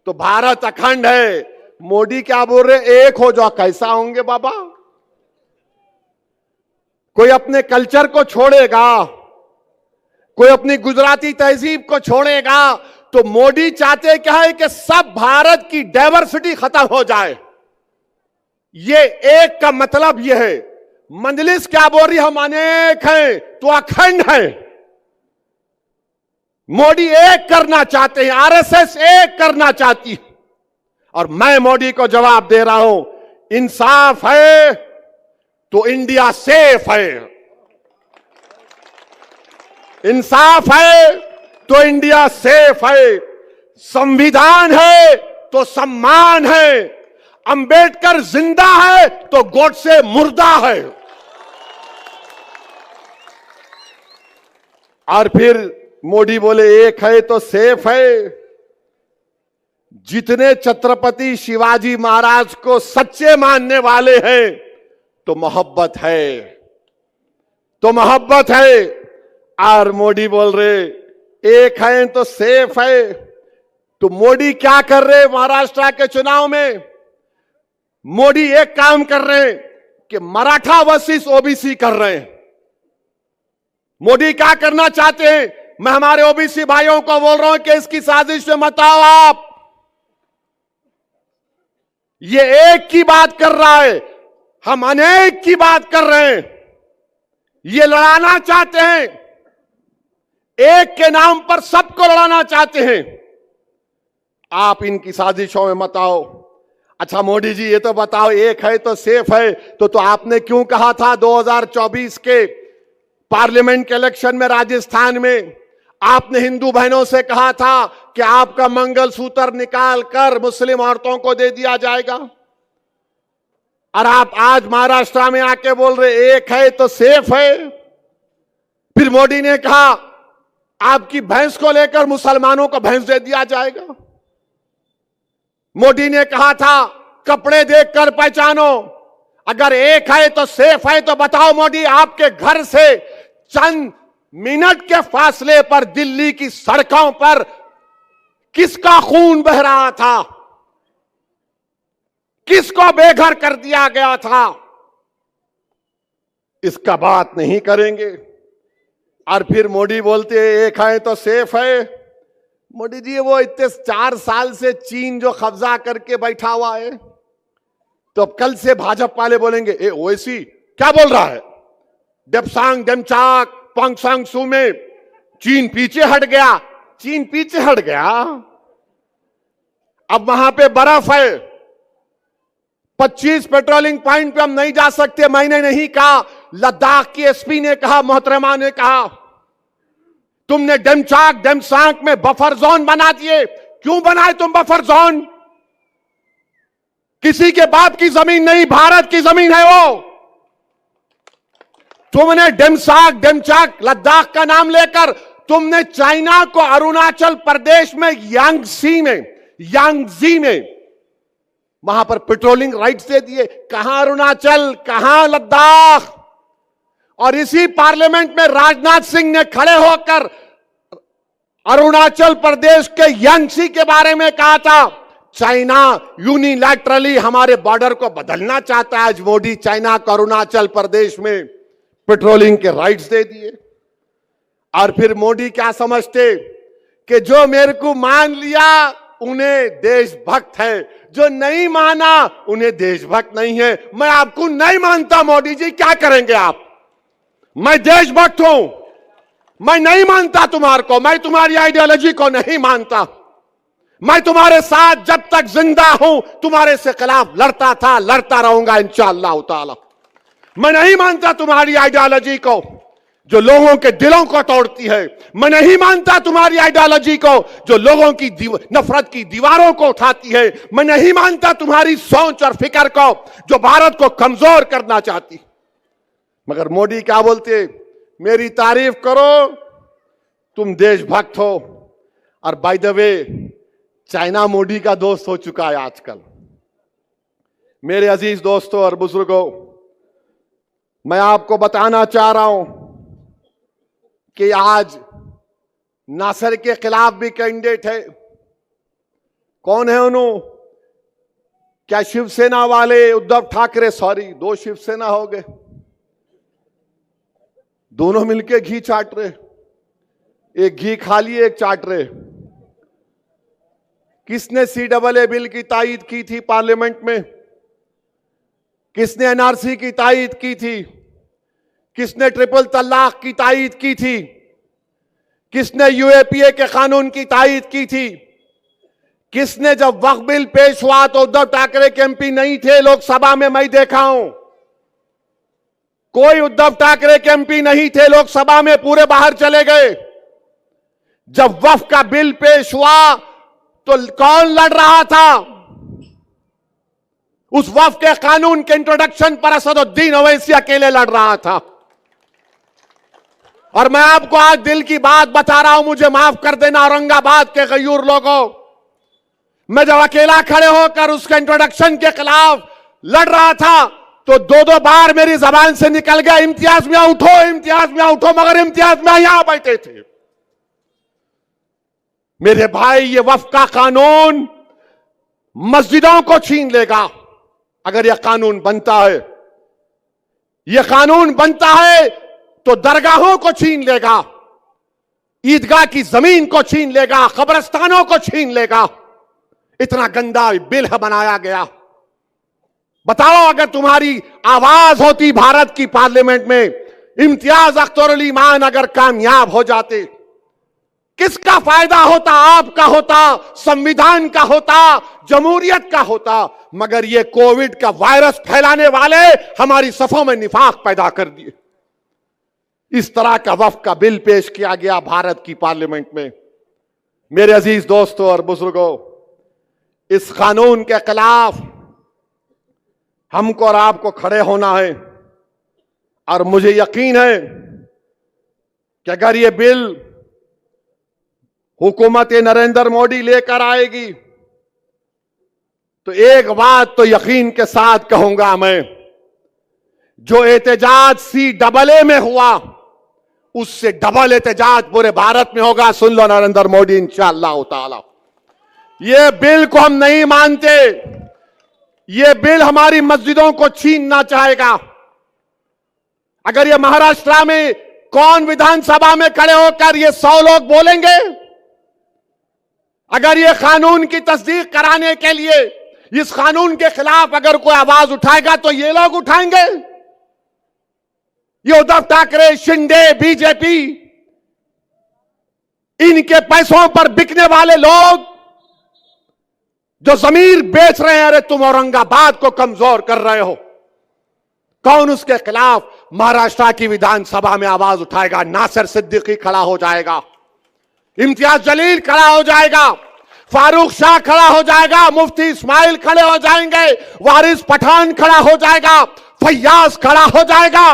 तो भारत अखंड है। मोदी क्या बोल रहे? एक हो जाओ। कैसा होंगे बाबा? कोई अपने कल्चर को छोड़ेगा, कोई अपनी गुजराती तहजीब को छोड़ेगा। तो मोदी चाहते क्या है कि सब भारत की डाइवर्सिटी खत्म हो जाए। ये एक का मतलब यह है। मजलिस क्या बोल रही? हम अनेक हैं तो अखंड है। मोदी एक करना चाहते हैं, आरएसएस एक करना चाहती है। और मैं मोदी को जवाब दे रहा हूं, इंसाफ है तो इंडिया सेफ है, इंसाफ है तो इंडिया सेफ है, संविधान है तो सम्मान है, अंबेडकर जिंदा है तो गोडसे मुर्दा है। और फिर मोदी बोले एक है तो सेफ है। जितने छत्रपति शिवाजी महाराज को सच्चे मानने वाले हैं तो मोहब्बत है, तो मोहब्बत है। और मोदी बोल रहे एक है तो सेफ है। तो मोदी क्या कर रहे महाराष्ट्र के चुनाव में? मोदी एक काम कर रहे हैं कि मराठा वर्सेस ओबीसी कर रहे हैं। मोदी क्या करना चाहते हैं? मैं हमारे ओबीसी भाइयों को बोल रहा हूं कि इसकी साजिश में मत आओ आप। ये एक की बात कर रहा है, हम अनेक की बात कर रहे हैं। ये लड़ाना चाहते हैं, एक के नाम पर सबको लड़ाना चाहते हैं। आप इनकी साजिशों में मत आओ। अच्छा मोदी जी ये तो बताओ, एक है तो सेफ है, तो आपने क्यों कहा था 2024 के पार्लियामेंट के इलेक्शन में राजस्थान में आपने हिंदू बहनों से कहा था कि आपका मंगलसूत्र निकाल कर मुस्लिम औरतों को दे दिया जाएगा? और आप आज महाराष्ट्र में आके बोल रहे एक है तो सेफ है। फिर मोदी ने कहा आपकी भैंस को लेकर मुसलमानों को भैंस दे दिया जाएगा। मोदी ने कहा था कपड़े देखकर पहचानो। अगर एक है तो सेफ है तो बताओ मोदी, आपके घर से चंद मिनट के फासले पर दिल्ली की सड़कों पर किसका खून बह रहा था? किसको बेघर कर दिया गया था? इसका बात नहीं करेंगे। और फिर मोदी बोलते एक है तो सेफ है। मोदी जी वो इतने 4 साल से चीन जो कब्जा करके बैठा हुआ है, तो अब कल से भाजपा वाले बोलेंगे ए ओवैसी क्या बोल रहा है? डेप्सांग डेमचाक पोंगसांग सू में चीन पीछे हट गया। चीन पीछे हट गया, अब वहां पे बर्फ है। 25 पेट्रोलिंग पॉइंट पे हम नहीं जा सकते। मैंने नहीं कहा, लद्दाख की एसपी ने कहा, मोहतरमा ने कहा। तुमने डेमचाक डेमसांक में बफर जोन बना दिए। क्यों बनाए तुम बफर जोन? किसी के बाप की जमीन नहीं, भारत की जमीन है वो। तुमने डेमसाक डेमचाक लद्दाख का नाम लेकर तुमने चाइना को अरुणाचल प्रदेश में यांगजी में वहां पर पेट्रोलिंग राइट्स दे दिए। कहां अरुणाचल, कहां लद्दाख? और इसी पार्लियामेंट में राजनाथ सिंह ने खड़े होकर अरुणाचल प्रदेश के यांगसी के बारे में कहा था, चाइना यूनिलैटरली हमारे बॉर्डर को बदलना चाहता है। आज मोदी चाइना को अरुणाचल प्रदेश में पेट्रोलिंग के राइट्स दे दिए। और फिर मोदी क्या समझते कि जो मेरे को मान लिया उन्हें देशभक्त है, जो नहीं माना उन्हें देशभक्त नहीं है। मैं आपको नहीं मानता मोदी जी, क्या करेंगे आप? मैं देशभक्त हूं, मैं नहीं मानता तुम्हारे को, मैं तुम्हारी आइडियोलॉजी को नहीं मानता। मैं तुम्हारे साथ जब तक जिंदा हूं तुम्हारे से खिलाफ लड़ता था, लड़ता रहूंगा इंशाअल्लाह ताला। मैं नहीं मानता तुम्हारी आइडियोलॉजी को जो लोगों के दिलों को तोड़ती है। मैं नहीं मानता तुम्हारी आइडियोलॉजी को जो लोगों की नफरत की दीवारों को उठाती है। मैं नहीं मानता तुम्हारी सोच और फिक्र को जो भारत को कमजोर करना चाहती। मगर मोदी क्या बोलते? मेरी तारीफ करो, तुम देशभक्त हो। और by the way China Modi का दोस्त हो चुका है आजकल। मेरे अजीज दोस्तों और बुजुर्गों, मैं आपको बताना चाह रहा हूं कि आज नासर के खिलाफ भी कैंडिडेट है। कौन है उन्होंने? क्या शिवसेना वाले उद्धव ठाकरे, सॉरी 2 शिवसेना हो गए, दोनों मिलके घी चाट रहे। एक घी खा लिए, एक चाट रहे। किसने CAA बिल की तायीद की थी पार्लियामेंट में? किसने NRC की तायीद की थी? किसने ट्रिपल तलाक की तायीद की थी? किसने UAPA के कानून की तायीद की थी? किसने, जब वक्फ बिल पेश हुआ तो उद्धव ठाकरे के MP नहीं थे लोकसभा में, मैं देखा हूं। कोई उद्धव ठाकरे के MP नहीं थे लोकसभा में, पूरे बाहर चले गए। जब वक्फ का बिल पेश हुआ तो कौन लड़ रहा था? उस वक्फ के कानून के इंट्रोडक्शन पर असदुद्दीन ओवैसी अकेले लड़ रहा था। और मैं आपको आज दिल की बात बता रहा हूं, मुझे माफ कर देना औरंगाबाद के गयूर लोगों, मैं जब अकेला खड़े होकर उसके इंट्रोडक्शन के खिलाफ लड़ रहा था तो 2-2 बार मेरी जबान से निकल गया, इम्तियाज मियां उठो, इम्तियाज मियां उठो, मगर इम्तियाज मियां यहां बैठे थे। मेरे भाई, ये वक्फ का कानून मस्जिदों को छीन लेगा अगर यह कानून बनता है। यह कानून बनता है तो दरगाहों को छीन लेगा, ईदगाह की जमीन को छीन लेगा, कब्रिस्तानों को छीन लेगा। इतना गंदा बिल बनाया गया। बताओ, अगर तुम्हारी आवाज होती भारत की पार्लियामेंट में, इम्तियाज अख्तर अली मान अगर कामयाब हो जाते, किसका फायदा होता? आपका होता, संविधान का होता, जमहूरियत का होता। मगर ये कोविड का वायरस फैलाने वाले हमारी सफों में निफाक पैदा कर दिए। इस तरह का वक्फ का बिल पेश किया गया भारत की पार्लियामेंट में। मेरे अजीज दोस्तों और बुजुर्गों, इस कानून के खिलाफ हमको और आपको खड़े होना है। और मुझे यकीन है कि अगर ये बिल हुकूमत नरेंद्र मोदी लेकर आएगी तो एक बात तो यकीन के साथ कहूंगा मैं, जो एहतजाज CAA में हुआ उससे डबल एहतजाज पूरे भारत में होगा। सुन लो नरेंद्र मोदी, इंशाअल्लाह ताला। ये बिल को हम नहीं मानते। ये बिल हमारी मस्जिदों को छीनना चाहेगा। अगर ये महाराष्ट्र में कौन विधानसभा में खड़े होकर ये 100 लोग बोलेंगे? अगर ये कानून की तस्दीक कराने के लिए इस कानून के खिलाफ अगर कोई आवाज उठाएगा तो ये लोग उठाएंगे। ये उद्धव ठाकरे, शिंदे, BJP, इनके पैसों पर बिकने वाले लोग जो जमीर बेच रहे हैं, अरे तुम औरंगाबाद को कमजोर कर रहे हो। कौन उसके खिलाफ महाराष्ट्र की विधानसभा में आवाज उठाएगा? नासिर सिद्दीकी खड़ा हो जाएगा। इम्तियाज जलील खड़ा हो जाएगा, फारूक शाह खड़ा हो जाएगा, मुफ्ती इस्माइल खड़े हो जाएंगे, वारिस पठान खड़ा हो जाएगा, फैयाज खड़ा हो जाएगा।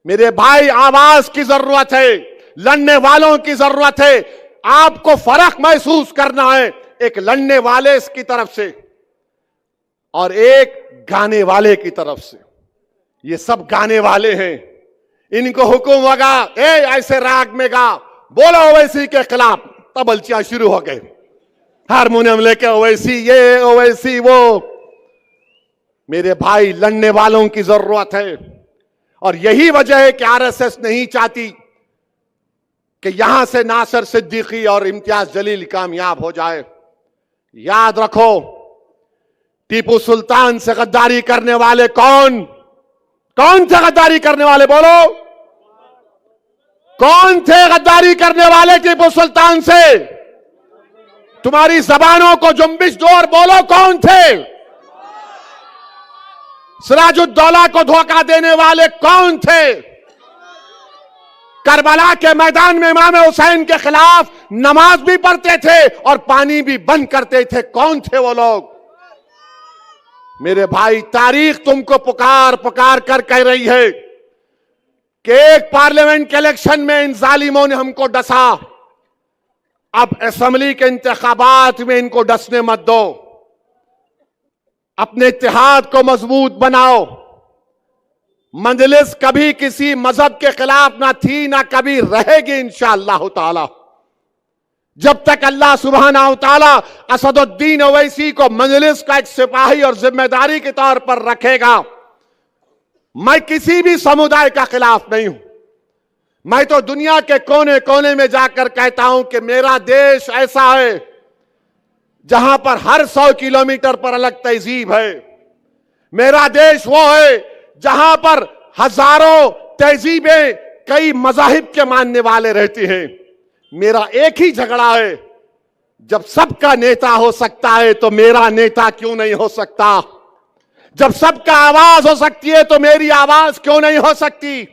मेरे भाई, आवाज की जरूरत है, लड़ने वालों की जरूरत है। आपको फर्क महसूस करना है एक लड़ने वाले की तरफ से और एक गाने वाले की तरफ से। ये सब गाने वाले हैं, इनको हुक्म होगा ऐसे राग में गा, बोलो ओवैसी के खिलाफ, तबलचियां शुरू हो गए, हारमोनियम लेके ओवैसी ये ओवैसी वो। मेरे भाई, लड़ने वालों की जरूरत है और यही वजह है कि आरएसएस नहीं चाहती कि यहां से नासिर सिद्दीकी और इम्तियाज जलील कामयाब हो जाए। याद रखो, टीपू सुल्तान से गद्दारी करने वाले कौन थे? गद्दारी करने वाले बोलो, कौन थे गद्दारी करने वाले टीपू सुल्तान से? तुम्हारी जबानों को जुम्बिश दो और बोलो, कौन थे? सिराजुद्दौला को धोखा देने वाले कौन थे? करबला के मैदान में इमाम हुसैन के खिलाफ नमाज भी पढ़ते थे और पानी भी बंद करते थे, कौन थे वो लोग? मेरे भाई, तारीख तुमको पुकार पुकार कर कह रही है कि एक पार्लियामेंट के इलेक्शन में इन जालिमों ने हमको डसा, अब असेंबली के इंतखाबात में इनको डसने मत दो। अपने इत्तेहाद को मजबूत बनाओ। मजलिस कभी किसी मजहब के खिलाफ ना थी, ना कभी रहेगी इंशाअल्लाह ताला। जब तक अल्लाह सुब्हानहू तआला असदुद्दीन ओवैसी को मजलिस का एक सिपाही और जिम्मेदारी के तौर पर रखेगा, मैं किसी भी समुदाय का खिलाफ नहीं हूं। मैं तो दुनिया के कोने कोने में जाकर कहता हूं कि मेरा देश ऐसा है जहां पर हर 100 किलोमीटर पर अलग तहजीब है। मेरा देश वो है जहां पर हजारों तहजीबें, कई मजाहिब के मानने वाले रहते हैं। मेरा एक ही झगड़ा है, जब सबका नेता हो सकता है तो मेरा नेता क्यों नहीं हो सकता? जब सबका आवाज हो सकती है तो मेरी आवाज क्यों नहीं हो सकती?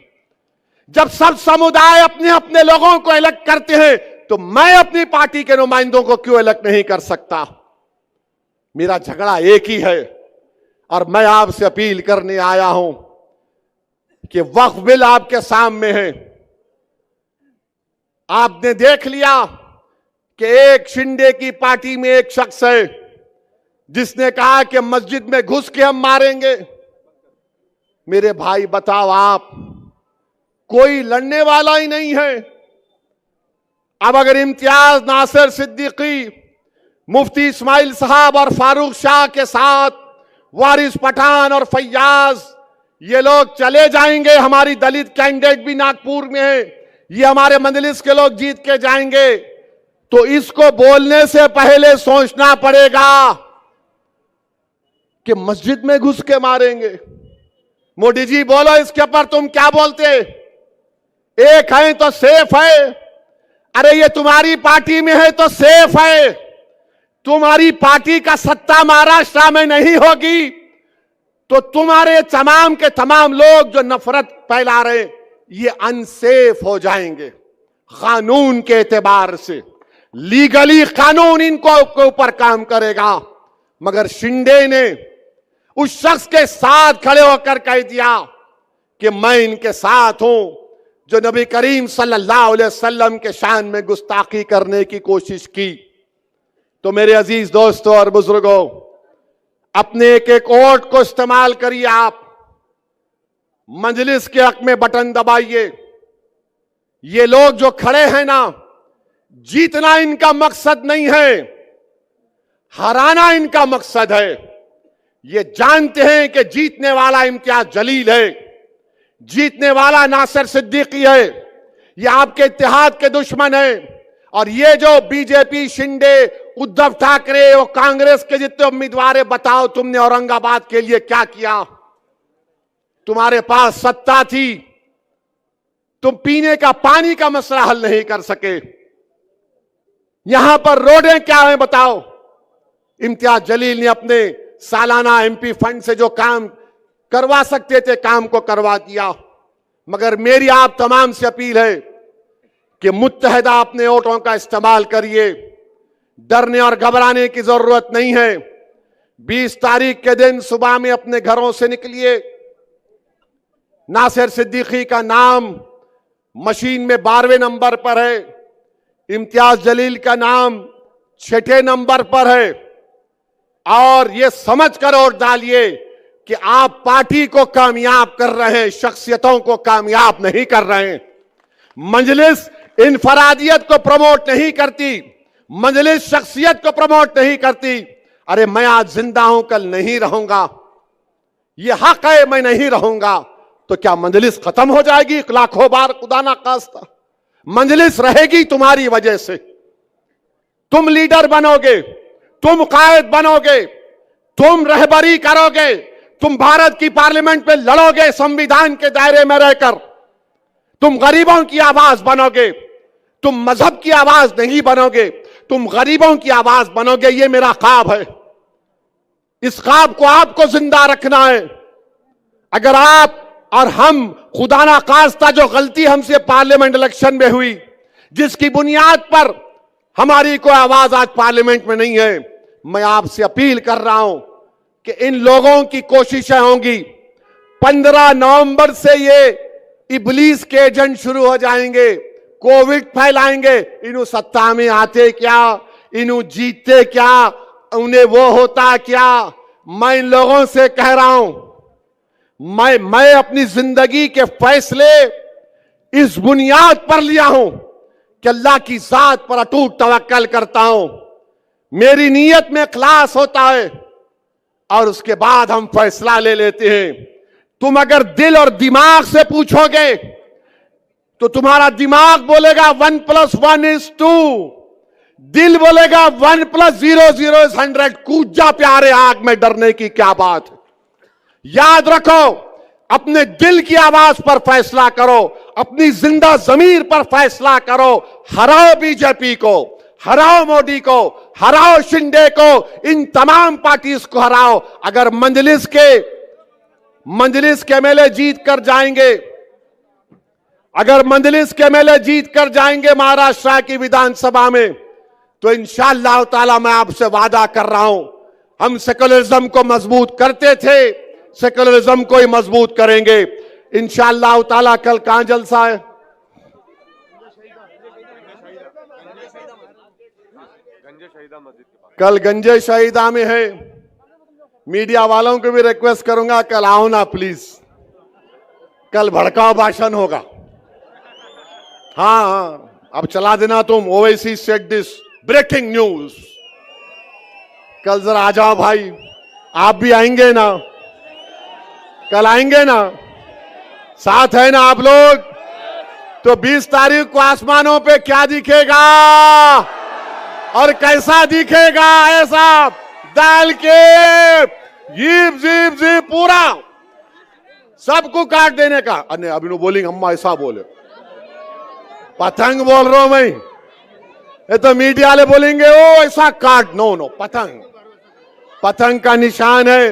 जब सब समुदाय अपने अपने लोगों को अलग करते हैं तो मैं अपनी पार्टी के नुमाइंदों को क्यों अलग नहीं कर सकता? मेरा झगड़ा एक ही है और मैं आपसे अपील करने आया हूं कि वक्फ बिल आपके सामने है। आपने देख लिया कि एक शिंदे की पार्टी में एक शख्स है जिसने कहा कि मस्जिद में घुस के हम मारेंगे। मेरे भाई, बताओ आप, कोई लड़ने वाला ही नहीं है। अब अगर इम्तियाज, नासिर सिद्दीकी, मुफ्ती इस्माइल साहब और फारूक शाह के साथ वारिस पठान और फैयाज ये लोग चले जाएंगे, हमारी दलित कैंडिडेट भी नागपुर में है, ये हमारे मजलिस के लोग जीत के जाएंगे, तो इसको बोलने से पहले सोचना पड़ेगा कि मस्जिद में घुस के मारेंगे। मोदी जी बोलो, इसके ऊपर तुम क्या बोलते? एक है तो सेफ है। अरे ये तुम्हारी पार्टी में है तो सेफ है। तुम्हारी पार्टी का सत्ता महाराष्ट्र में नहीं होगी तो तुम्हारे तमाम के तमाम लोग जो नफरत फैला रहे ये अनसेफ हो जाएंगे। कानून के एतबार से, लीगली कानून इनको ऊपर काम करेगा। मगर शिंदे ने उस शख्स के साथ खड़े होकर कह दिया कि मैं इनके साथ हूं जो नबी करीम सल्लल्लाहु अलैहि वसल्लम के शान में गुस्ताखी करने की कोशिश की। तो मेरे अजीज दोस्तों और बुजुर्गों, अपने एक एक वोट को इस्तेमाल करिए। आप मजलिस के हक में बटन दबाइए। ये लोग जो खड़े हैं ना, जीतना इनका मकसद नहीं है, हराना इनका मकसद है। ये जानते हैं कि जीतने वाला इम्तियाज जलील है, जीतने वाला नासिर सिद्दीकी है, ये आपके इत्तेहाद के दुश्मन है। और ये जो बीजेपी, शिंदे, उद्धव ठाकरे और कांग्रेस के जितने उम्मीदवार है, बताओ तुमने औरंगाबाद के लिए क्या किया? तुम्हारे पास सत्ता थी, तुम पीने का पानी का मसला हल नहीं कर सके। यहां पर रोडें क्या हैं बताओ? इम्तियाज जलील ने अपने सालाना एमपी फंड से जो काम करवा सकते थे काम को करवा दिया। मगर मेरी आप तमाम से अपील है कि मुत्तहदा अपने वोटों का इस्तेमाल करिए, डरने और घबराने की जरूरत नहीं है। 20 तारीख के दिन सुबह में अपने घरों से निकलिए। नासिर सिद्दीकी का नाम मशीन में 12वें नंबर पर है, इम्तियाज जलील का नाम 6ठे नंबर पर है। और यह समझ कर वोट डालिए कि आप पार्टी को कामयाब कर रहे हैं, शख्सियतों को कामयाब नहीं कर रहे हैं। मजलिस इनफरादियत को प्रमोट नहीं करती, मजलिस शख्सियत को प्रमोट नहीं करती। अरे मैं आज जिंदा हूं, कल नहीं रहूंगा, यह हक है, मैं नहीं रहूंगा, तो क्या मजलिस खत्म हो जाएगी? लाखों बार खुदा ना खास्ता मजलिस रहेगी तुम्हारी वजह से। तुम लीडर बनोगे, तुम कायद बनोगे, तुम रहबरी करोगे, तुम भारत की पार्लियामेंट में लड़ोगे संविधान के दायरे में रहकर, तुम गरीबों की आवाज बनोगे, तुम मजहब की आवाज नहीं बनोगे, तुम गरीबों की आवाज बनोगे। ये मेरा ख्वाब है, इस ख्वाब को आपको जिंदा रखना है। अगर आप और हम खुदा ना खास्ता जो गलती हमसे पार्लियामेंट इलेक्शन में हुई, जिसकी बुनियाद पर हमारी कोई आवाज आज पार्लियामेंट में नहीं है, मैं आपसे अपील कर रहा हूं कि इन लोगों की कोशिशें होंगी। 15 नवंबर से ये इबलीस के एजेंट शुरू हो जाएंगे, कोविड फैलाएंगे। इन्हों सत्ता में आते क्या, इन्हों जीतते क्या, उन्हें वो होता क्या? मैं इन लोगों से कह रहा हूं, मैं अपनी जिंदगी के फैसले इस बुनियाद पर लिया हूं कि अल्लाह की जात पर अटूट तवक्कल करता हूं। मेरी नीयत में इखलास होता है और उसके बाद हम फैसला ले लेते हैं। तुम अगर दिल और दिमाग से पूछोगे तो तुम्हारा दिमाग बोलेगा 1 + 1 = 2, दिल बोलेगा 1 + 0 = 100। कूद जा प्यारे आग में, डरने की क्या बात है। याद रखो, अपने दिल की आवाज पर फैसला करो, अपनी जिंदा जमीर पर फैसला करो। हराओ बीजेपी को, हराओ मोदी को, हराओ शिंदे को, इन तमाम पार्टीज को हराओ। अगर मजलिस के एमएलए जीत कर जाएंगे, अगर मजलिस के एमएलए जीत कर जाएंगे महाराष्ट्र की विधानसभा में, तो इंशाअल्लाह ताला मैं आपसे वादा कर रहा हूं, हम सेकुलरिज्म को मजबूत करते थे, सेकुलरिज्म को ही मजबूत करेंगे इंशाअल्लाह ताला। कल कहां जलसा है? कल गंजे शहीदा में है। मीडिया वालों को भी रिक्वेस्ट करूंगा, कल आओ ना प्लीज, कल भड़काऊ भाषण होगा। हाँ, अब चला देना तुम, Owaisi said this, breaking news. कल जरा आ जाओ भाई, आप भी आएंगे ना? कल आएंगे ना? साथ है ना आप लोग? तो 20 तारीख को आसमानों पे क्या दिखेगा और कैसा दिखेगा? ऐसा डाल के जीप जीप जीप पूरा सबको काट देने का। अरे अभी नो बोलेंगे, अम्मा ऐसा बोले, पतंग बोल रहा हूं मैं। ये तो मीडिया वाले बोलेंगे ओ ऐसा काट, नो नो, पतंग का निशान है।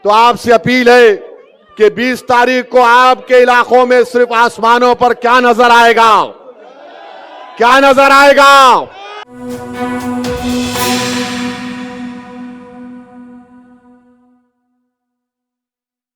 तो आपसे अपील है कि 20 तारीख को आपके इलाकों में सिर्फ आसमानों पर क्या नजर आएगा? क्या नजर आएगा?